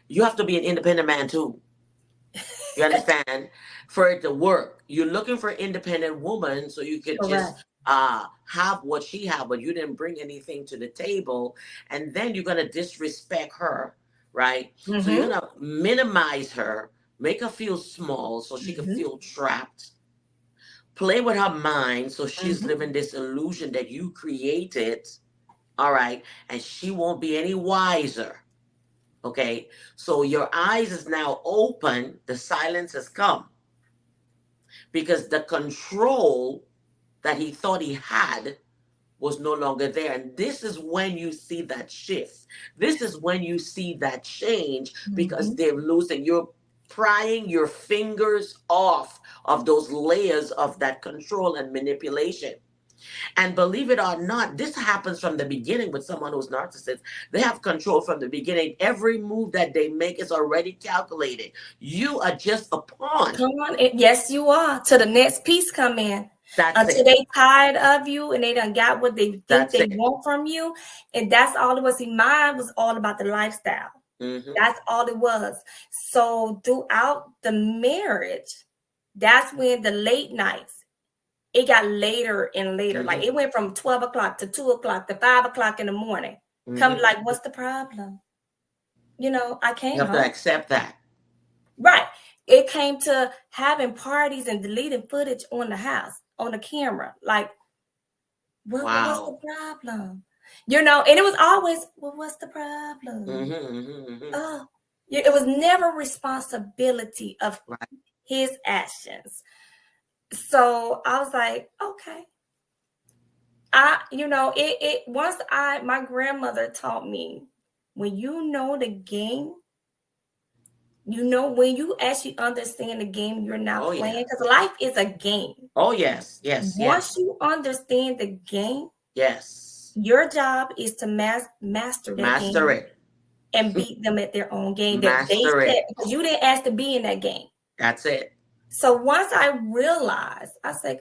A: You have to be an independent man too. You understand? For it to work, you're looking for an independent woman so you could
B: Correct.
A: just have what she have, but you didn't bring anything to the table, and then you're gonna disrespect her, right? So you're
B: Mm-hmm.
A: gonna minimize her, make her feel small so she can
B: Mm-hmm.
A: feel trapped, play with her mind so she's
B: Mm-hmm.
A: living this illusion that you created, all right, and she won't be any wiser. Okay, so your eyes is now open, the silence has come because the control that he thought he had was no longer there. And this is when you see that shift. This is when you see that change because
B: Mm-hmm.
A: they're losing. You're prying your fingers off of those layers of that control and manipulation. And believe it or not, this happens from the beginning with someone who's narcissist. They have control from the beginning. Every move that they make is already calculated. You are just a pawn.
B: Come on. Yes, you are. Till the next piece come in.
A: That's
B: Until
A: it.
B: they tired of you and they done got what they think
A: That's
B: they
A: it.
B: want from you. And that's all it was. See, mine was all about the lifestyle.
A: Mm-hmm.
B: That's all it was. So throughout the marriage, that's when the late nights, it got later and later. Like
A: Mm-hmm.
B: it went from 12 o'clock to 2 o'clock to 5 o'clock in the morning. Come
A: Mm-hmm.
B: like, what's the problem? I
A: You
B: came
A: have to
B: home.
A: accept that.
B: Right. It came to having parties and deleting footage on the house, on the camera. Like, what's the
A: Wow.
B: problem? And it was always, well, what's the
A: Mm-hmm.
B: problem?
A: Mm-hmm. Mm-hmm.
B: Oh, it was never responsibility of
A: Right.
B: his actions. So I was like, okay. My grandmother taught me, when you know the game, when you actually understand the game you're not
A: Oh
B: playing,
A: yeah.
B: because life is a game.
A: Oh yes. Yes.
B: Once
A: Yes.
B: you understand the game,
A: Yes.
B: your job is to master that
A: Master
B: game
A: it.
B: and beat them at their own game that they
A: Master
B: set,
A: it.
B: because you didn't ask to be in that game.
A: That's it.
B: So once I realized, I said,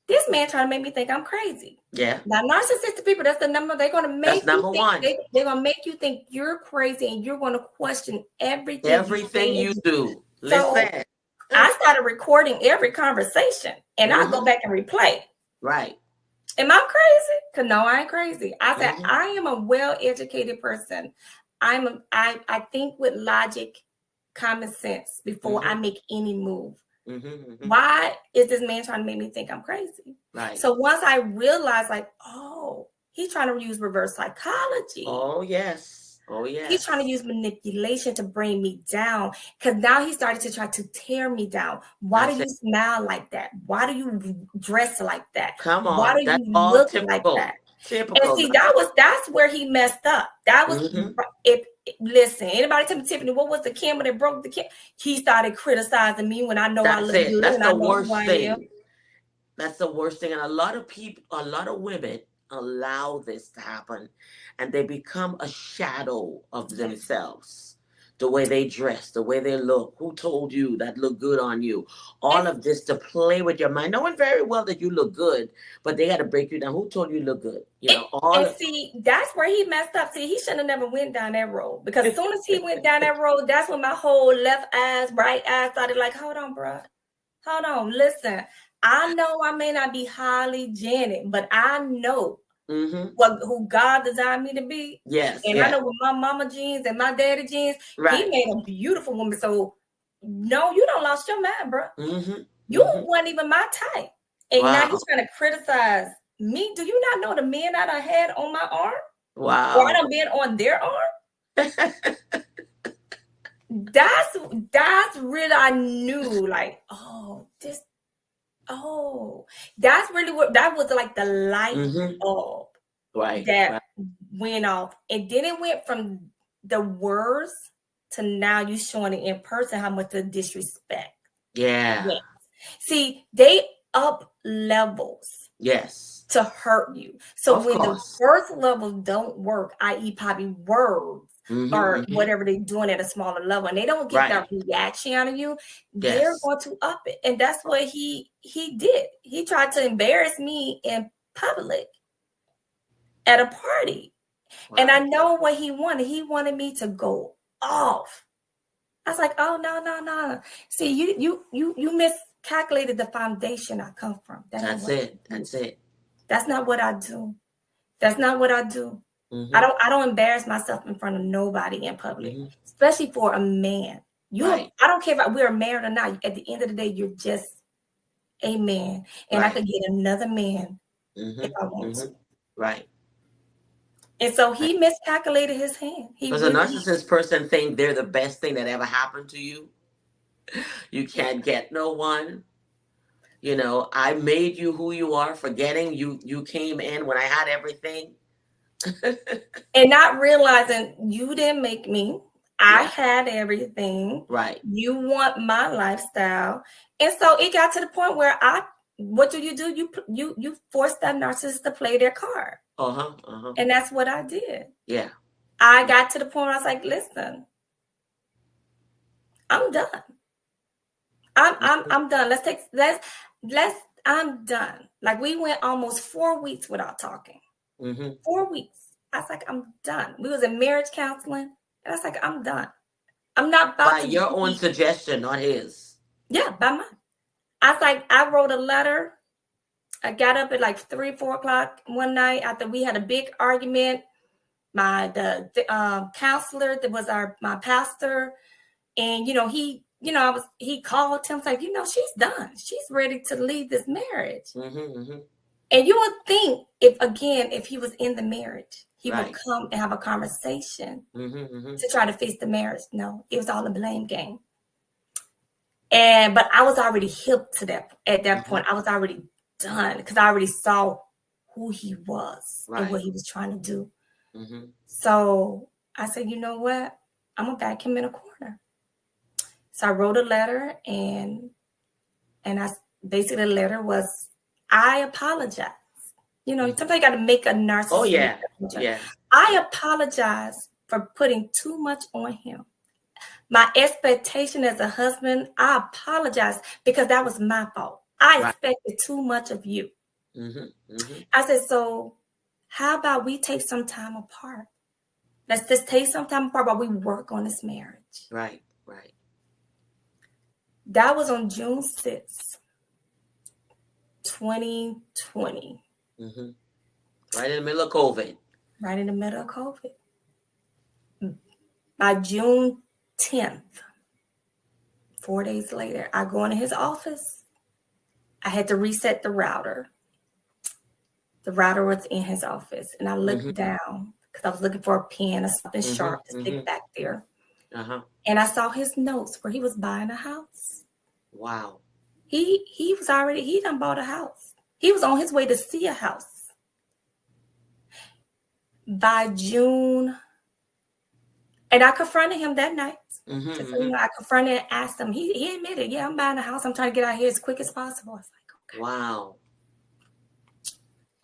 B: this man trying to make me think I'm crazy.
A: Yeah.
B: Now, narcissistic people, that's the number. They're going to
A: That's
B: make you
A: number
B: think,
A: one.
B: they're going to make you think you're crazy, and you're going to question everything you say
A: Everything
B: and
A: you
B: do.
A: do.
B: So
A: Listen.
B: I started recording every conversation, and I go
A: Mm-hmm.
B: back and replay.
A: Right.
B: Am I crazy? Because no, I ain't crazy. I said,
A: Mm-hmm.
B: I am a well-educated person. I think with logic, common sense before I
A: Mm-hmm.
B: make any move.
A: Mm-hmm. Mm-hmm.
B: Why is this man trying to make me think I'm crazy?
A: Right.
B: So once I realized, like, oh, he's trying to use reverse psychology.
A: Oh yes. Oh
B: He's trying to
A: yes.
B: use manipulation to bring me down, because now he started to try to tear me down. Why
A: That's
B: do
A: it.
B: you smile like that? Why do you dress like that?
A: Come
B: Why
A: on.
B: do
A: That's
B: you
A: all
B: look like
A: typical.
B: that? And
A: Typical.
B: see, that's where he messed up. That was
A: Mm-hmm.
B: if listen, anybody tell me, Tiffany, what was the camera that broke the camera? He started criticizing me when I know I
A: That's
B: look
A: it.
B: good
A: That's
B: and I
A: the
B: know who
A: worst
B: I am.
A: thing. That's the worst thing. And a lot of people, a lot of women allow this to happen, and they become a shadow of
B: Yes.
A: themselves. The way they dress, the way they look, who told you that look good on you?
B: And,
A: All of this to play with your mind, knowing very well that you look good, but they got to break you down. Who told you look good? All
B: and
A: of
B: see, that's where he messed up. See, he should have never went down that road, because as soon as he went down that road, that's when my whole left eyes, right eye started like, hold on, bro. Hold on. Listen, I know I may not be highly genic, but I know
A: mm-hmm.
B: who God designed me to be.
A: Yes,
B: And I
A: yeah,
B: know with my mama genes and my daddy genes, he
A: right.
B: made a beautiful woman. So no, you don't lost your mind, bro.
A: Mm-hmm.
B: You
A: Mm-hmm.
B: weren't even my type. And now you're
A: Wow,
B: trying to criticize me. Do you not know the men that I had on my arm? Or I
A: wow.
B: done been on their arm? That's really, I knew, like, that's really what, that was like the light
A: mm-hmm.
B: bulb
A: Right,
B: that
A: right.
B: went off. And then it went from the words to now you showing it in person how much the disrespect
A: Yeah.
B: went. See, they up levels
A: Yes.
B: to hurt you. So
A: Of
B: when the
A: course.
B: first level don't work, i.e. probably words
A: Mm-hmm,
B: or
A: mm-hmm.
B: whatever they're doing at a smaller level, and they don't get that
A: Right.
B: reaction out of you, they're
A: Yes.
B: going to up it. And that's what he did. He tried to embarrass me in public at a party. And I
A: Wow.
B: know what he wanted. He wanted me to go off. I was like, oh, no. See, you miscalculated the foundation I come from. That ain't
A: That's
B: what I
A: it.
B: do.
A: That's it.
B: That's not what I do. That's not what I do.
A: Mm-hmm.
B: I don't embarrass myself in front of nobody in public,
A: Mm-hmm.
B: especially for a man.
A: Right.
B: I don't care if we're married or not. At the end of the day, you're just a man, and I
A: Right.
B: could get another man if I
A: Mm-hmm.
B: want to.
A: Mm-hmm. Right.
B: And so
A: Right.
B: he miscalculated his hand. He
A: Does a
B: really,
A: narcissist person think they're the best thing that ever happened to you? You can't get no one. I made you who you are, forgetting you came in when I had everything.
B: and not realizing you didn't make me. I
A: Yeah.
B: had everything.
A: Right.
B: You want my lifestyle, and so it got to the point where what do? You force that narcissist to play their card,
A: Uh-huh. Uh-huh.
B: and that's what I did.
A: Yeah.
B: I got to the point where I was like, listen, I'm done. I'm done. I'm done. Like we went almost 4 weeks without talking.
A: Mm-hmm.
B: 4 weeks. I was like, I'm done. We was in marriage counseling, and I was like, I'm done. I'm not about
A: By
B: to
A: your own
B: be,
A: suggestion, not his.
B: yeah, by mine. I was like, I wrote a letter. I got up at like 3, 4 o'clock one night after we had a big argument. The counselor that was my pastor, and he called him like, she's done. She's ready to leave this marriage. And you would think if he was in the marriage, he would come and have a conversation to try to fix the marriage. No, it was all a blame game. But I was already hip to that. At that point, I was already done because I already saw who he was and what he was trying to do. So I said, you know what? I'm gonna back him in a corner. So I wrote a letter, and I basically the letter was, I apologize. Sometimes you got to make a narcissist.
A: Oh yeah.
B: I apologize for putting too much on him. My expectation as a husband, I apologize because that was my fault. I expected too much of you. I said, so how about we take some time apart? Let's just take some time apart while we work on this marriage.
A: Right.
B: That was on June 6th, 2020.
A: Right in the middle of COVID.
B: Right in the middle of COVID. By June 10th, 4 days later, I go into his office. I had to reset the router. The router was in his office, and I looked down because I was looking for a pen or something sharp to stick back there. And I saw his notes where he was buying a house.
A: Wow.
B: He done bought a house. He was on his way to see a house. By June, and I confronted him that night. I confronted and asked him. He admitted, yeah, I'm buying a house. I'm trying to get out here as quick as possible. I was like, okay.
A: Wow.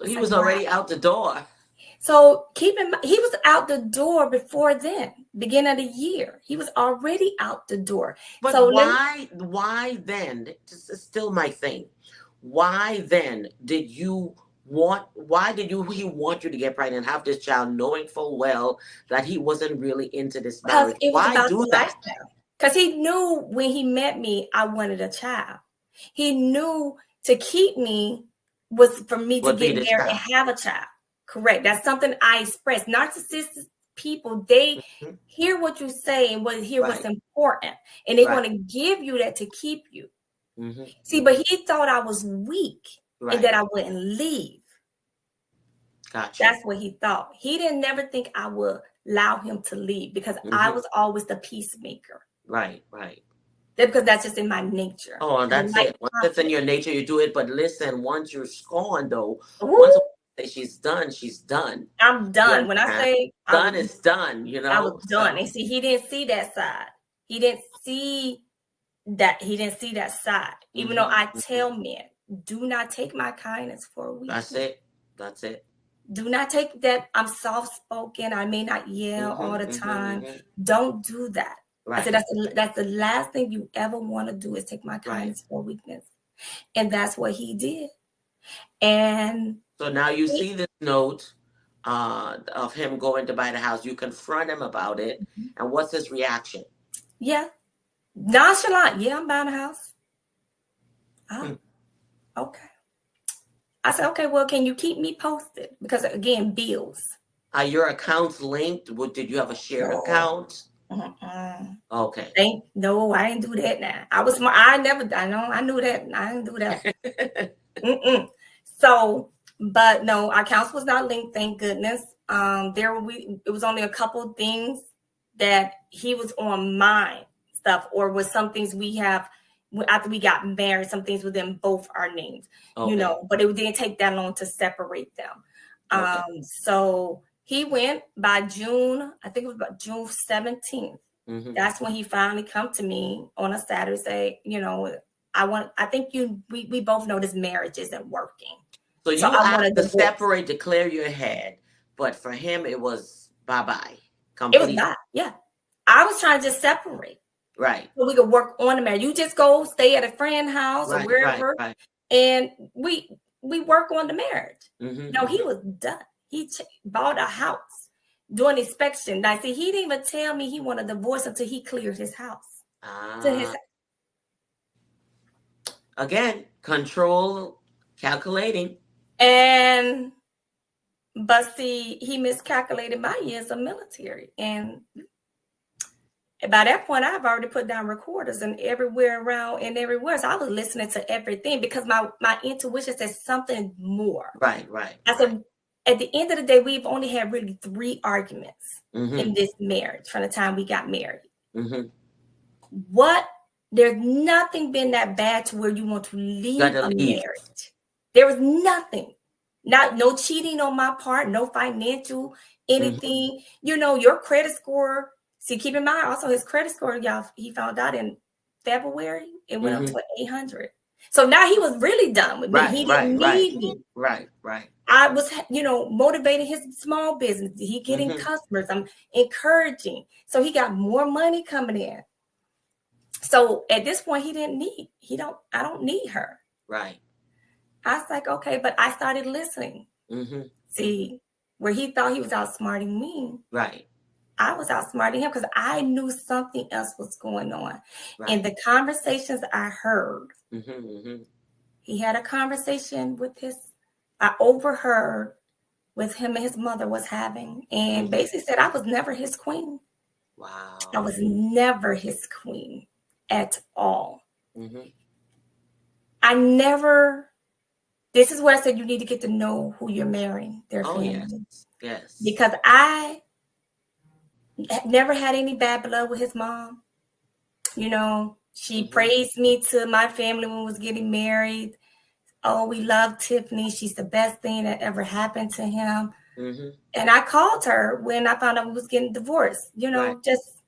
A: So he was already out the door.
B: So keep in mind, he was out the door before then, beginning of the year. He was already out the door.
A: But
B: so
A: why then? This is still my thing. Why then did he want you to get pregnant and have this child, knowing full well that he wasn't really into this marriage? Why do that?
B: Because he knew when he met me, I wanted a child. He knew to keep me was for me to get married and have a child. Correct. That's something I express. Narcissistic people, they hear what you say and hear what's important. And they want to give you that to keep you. See, but he thought I was weak and that I wouldn't leave.
A: Gotcha.
B: That's what he thought. He didn't never think I would allow him to leave because I was always the peacemaker.
A: Right.
B: Because that's just in my nature.
A: Oh, and that's it. Once it's in your nature, you do it. But listen, once you're scorned, though, once she's done, she's done.
B: I'm done. When I say
A: done, it's done.
B: I was done. And see, he didn't see that side. He didn't see that side. Even though I tell men, do not take my kindness for a weakness.
A: That's it.
B: Do not take that. I'm soft-spoken. I may not yell all the time. Don't do that. I said that's the last thing you ever want to do is take my kindness for weakness. And that's what he did. And
A: so now you see this note of him going to buy the house. You confront him about it. And what's his reaction?
B: Yeah. Nonchalant. Yeah, I'm buying a house. Oh, okay. I said, okay, well, can you keep me posted? Because again, bills.
A: Are your accounts linked? Did you have a shared account? Okay.
B: No, I didn't do that now. I was smart. I knew that. I didn't do that. So, but no, our accounts was not linked, thank goodness. It was only a couple things that he was on my stuff, or was some things we have after we got married, some things within both our names, but it didn't take that long to separate them. So he went by June, I think it was about June 17th. That's when he finally come to me on a Saturday. I think we both know this marriage isn't working.
A: So you have to separate to clear your head, but for him it was bye-bye. Completely.
B: It was bye. Yeah. I was trying to just separate.
A: Right.
B: So we could work on the marriage. You just go stay at a friend's house or wherever, and we work on the marriage. No, he was done. He bought a house, doing inspection. Now, see, he didn't even tell me he wanted a divorce until he cleared his house. To his,
A: Again, control, calculating.
B: and but see, he miscalculated my years of military, and by that point, I've already put down recorders and everywhere around and everywhere. So I was listening to everything because my intuition said something more.
A: Right.
B: I said, at the end of the day, we've only had really 3 arguments in this marriage from the time we got married. There's nothing been that bad to where you want to leave a marriage. There was nothing. No cheating on my part, no financial anything. You know, your credit score. See, keep in mind also his credit score, y'all, he found out in February, it went up to 800. So now he was really done with me. He didn't need me.
A: Right.
B: I was, motivating his small business. He getting customers. I'm encouraging. So he got more money coming in. So at this point, I don't need her.
A: Right.
B: I was like, okay, but I started listening. See, where he thought he was outsmarting me.
A: Right.
B: I was outsmarting him because I knew something else was going on. Right. And the conversations I heard, he had a conversation I overheard with him and his mother was having, and basically said I was never his queen.
A: Wow.
B: I was never his queen at all. This is where I said you need to get to know who you're marrying, their family.
A: Yes.
B: Because I never had any bad blood with his mom. She praised me to my family when we was getting married. Oh, we love Tiffany. She's the best thing that ever happened to him. And I called her when I found out we was getting divorced. Just,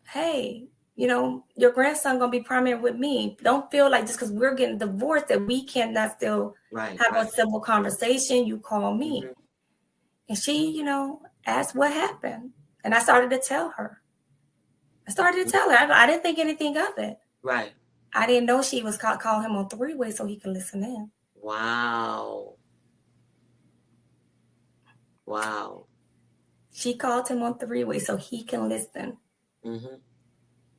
B: hey, your grandson going to be primary with me. Don't feel like just because we're getting divorced that we cannot still have a civil conversation. You call me. And she, asked what happened. And I started to tell her. I didn't think anything of it.
A: Right.
B: I didn't know she was call him on 3-way so he could listen in.
A: Wow.
B: She called him on 3-way so he can listen.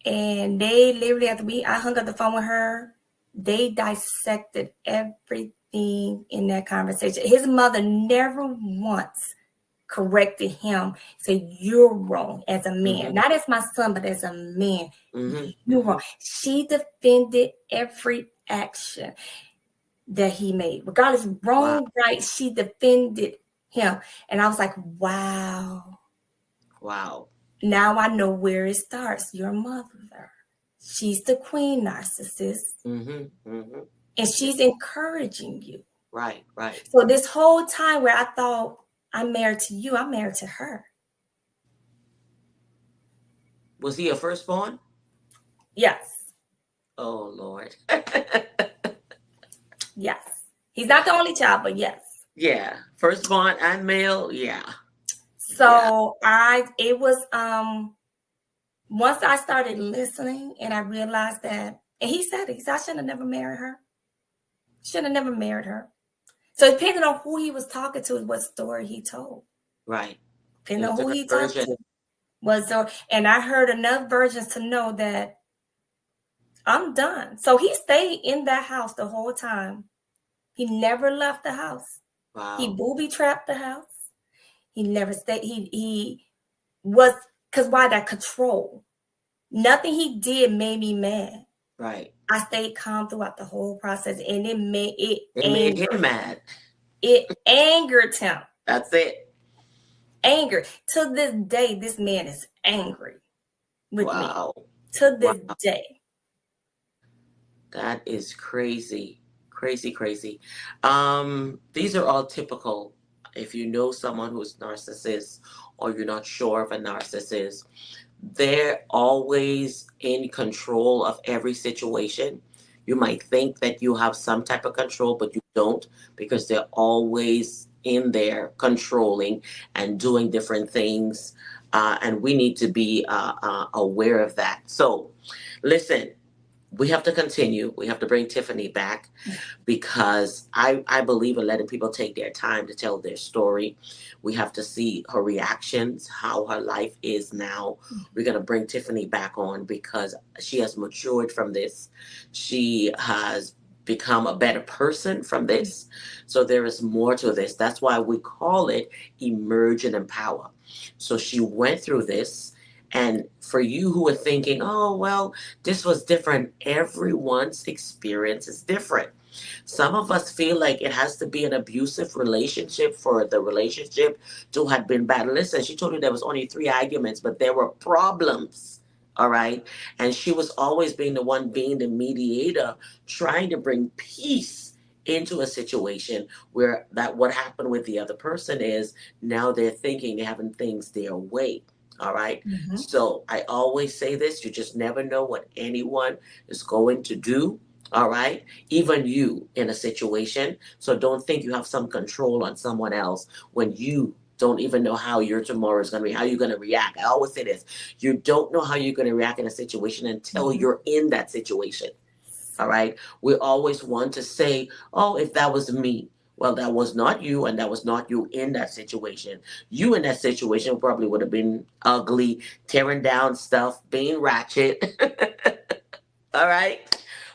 B: And they literally, after I hung up the phone with her, they dissected everything in that conversation. His mother never once corrected him, said, you're wrong as a man. Not as my son, but as a man. You're wrong. She defended every action that he made. Regardless, wrong, right, she defended him. And I was like, wow. Now I know where it starts. Your mother. She's the queen narcissist. And she's encouraging you.
A: Right.
B: So this whole time where I thought, I'm married to you, I'm married to her.
A: Was he a firstborn?
B: Yes.
A: Oh, Lord.
B: Yes. He's not the only child, but yes.
A: Yeah. Firstborn and male, yeah.
B: So it was, once I started listening and I realized that, and he said I shouldn't have never married her. So depending on who he was talking to is what story he told.
A: Right.
B: Depending on who he talked to and I heard enough versions to know that I'm done. So he stayed in that house the whole time. He never left the house.
A: Wow.
B: He booby trapped the house. He never stayed. He was, because why? That control. Nothing he did made me mad.
A: Right.
B: I stayed calm throughout the whole process, and it made
A: him mad.
B: It angered him.
A: That's it.
B: Anger. To this day, this man is angry with me. To this day.
A: That is crazy. Crazy. These are all typical. If you know someone who's narcissist or you're not sure of a narcissist, they're always in control of every situation. You might think that you have some type of control, but you don't, because they're always in there controlling and doing different things. And we need to be aware of that. So listen, we have to continue. We have to bring Tiffany back because I believe in letting people take their time to tell their story. We have to see her reactions, how her life is now. We're going to bring Tiffany back on because she has matured from this. She has become a better person from this. So there is more to this. That's why we call it emerge and empower. So she went through this. And for you who are thinking, oh, well, this was different, everyone's experience is different. Some of us feel like it has to be an abusive relationship for the relationship to have been bad. Listen, she told you there was only 3 arguments, but there were problems. All right. And she was always being the one being the mediator, trying to bring peace into a situation where that what happened with the other person is now they're thinking they're having things their way. All right.
B: Mm-hmm.
A: So I always say this, you just never know what anyone is going to do. All right, even you in a situation. So don't think you have some control on someone else when you don't even know how your tomorrow is going to be, how you're going to react. I always say this, you don't know how you're going to react in a situation until
B: Mm-hmm.
A: you're in that situation. All right, we always want to say, oh, if that was me. Well, that was not you, and that was not you in that situation. You in that situation probably would have been ugly, tearing down stuff, being ratchet. All right.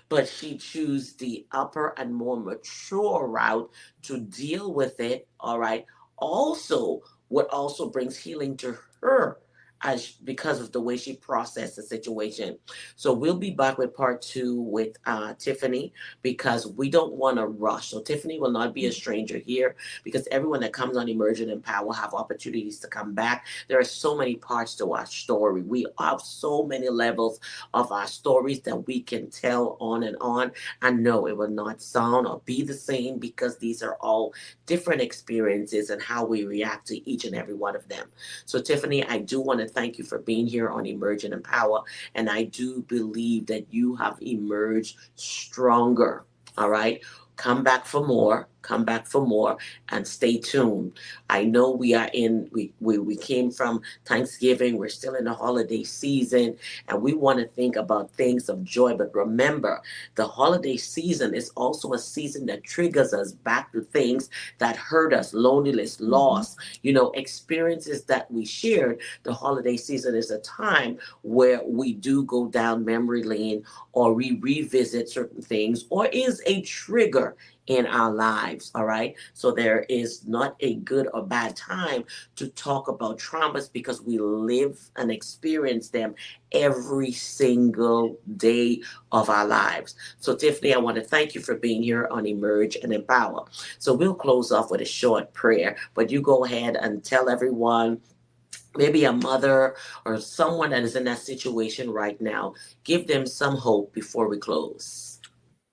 A: But she chose the upper and more mature route to deal with it. All right. Also, what also brings healing to her as because of the way she processed the situation. So we'll be back with part 2 with Tiffany because we don't want to rush. So Tiffany will not be a stranger here because everyone that comes on Emergent and Power will have opportunities to come back. There are so many parts to our story. We have so many levels of our stories that we can tell on and on. And no, it will not sound or be the same because these are all different experiences and how we react to each and every one of them. So, Tiffany, I do want to thank you for being here on Emerge and Empower. And I do believe that you have emerged stronger. All right. Come back for more. Come back for more and stay tuned. I know we are in, we came from Thanksgiving. We're still in the holiday season and we want to think about things of joy. But remember, the holiday season is also a season that triggers us back to things that hurt us, loneliness,
B: Mm-hmm.
A: loss, experiences that we shared. The holiday season is a time where we do go down memory lane or we revisit certain things or is a trigger in our lives. All right. So there is not a good or bad time to talk about traumas because we live and experience them every single day of our lives. So, Tiffany, I want to thank you for being here on Emerge and Empower. So, we'll close off with a short prayer, but you go ahead and tell everyone. Maybe a mother or someone that is in that situation right now, give them some hope before we close.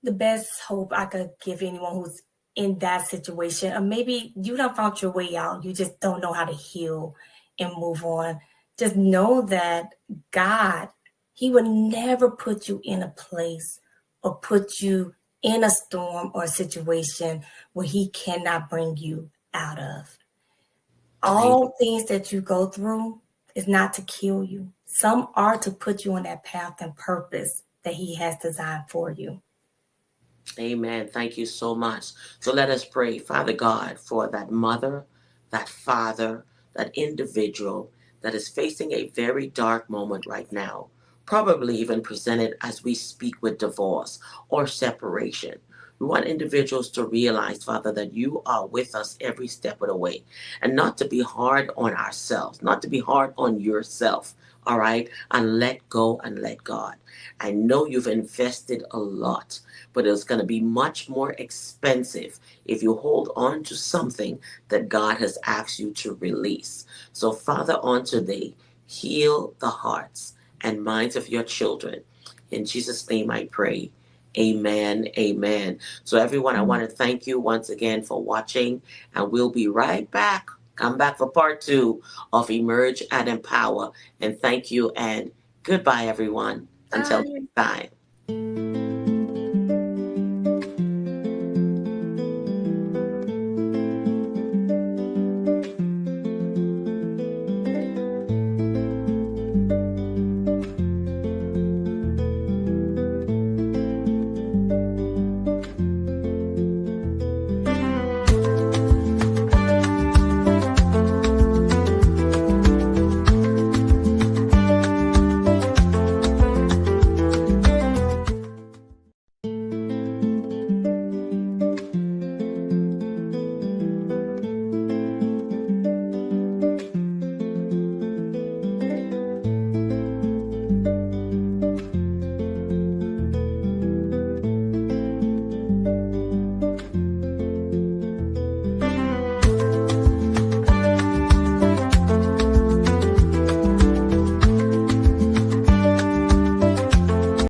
B: The best hope I could give anyone who's in that situation, or maybe you don't found your way out, you just don't know how to heal and move on. Just know that God, He would never put you in a place or put you in a storm or a situation where He cannot bring you out of.
A: Amen.
B: All things that you go through is not to kill you. Some are to put you on that path and purpose that He has designed for you.
A: Amen. Thank you so much. So let us pray, Father God, for that mother, that father, that individual that is facing a very dark moment right now, probably even presented as we speak with divorce or separation. We want individuals to realize, Father, that you are with us every step of the way and not to be hard on ourselves, not to be hard on yourself. All right. And let go and let God. I know you've invested a lot, but it's going to be much more expensive if you hold on to something that God has asked you to release. So, Father, on today, heal the hearts and minds of your children. In Jesus' name I pray. Amen. Amen. So, everyone, I want to thank you once again for watching, and we'll be right back. Come back for part 2 of Emerge and Empower. And thank you, and goodbye, everyone. Until
B: Bye.
A: next time.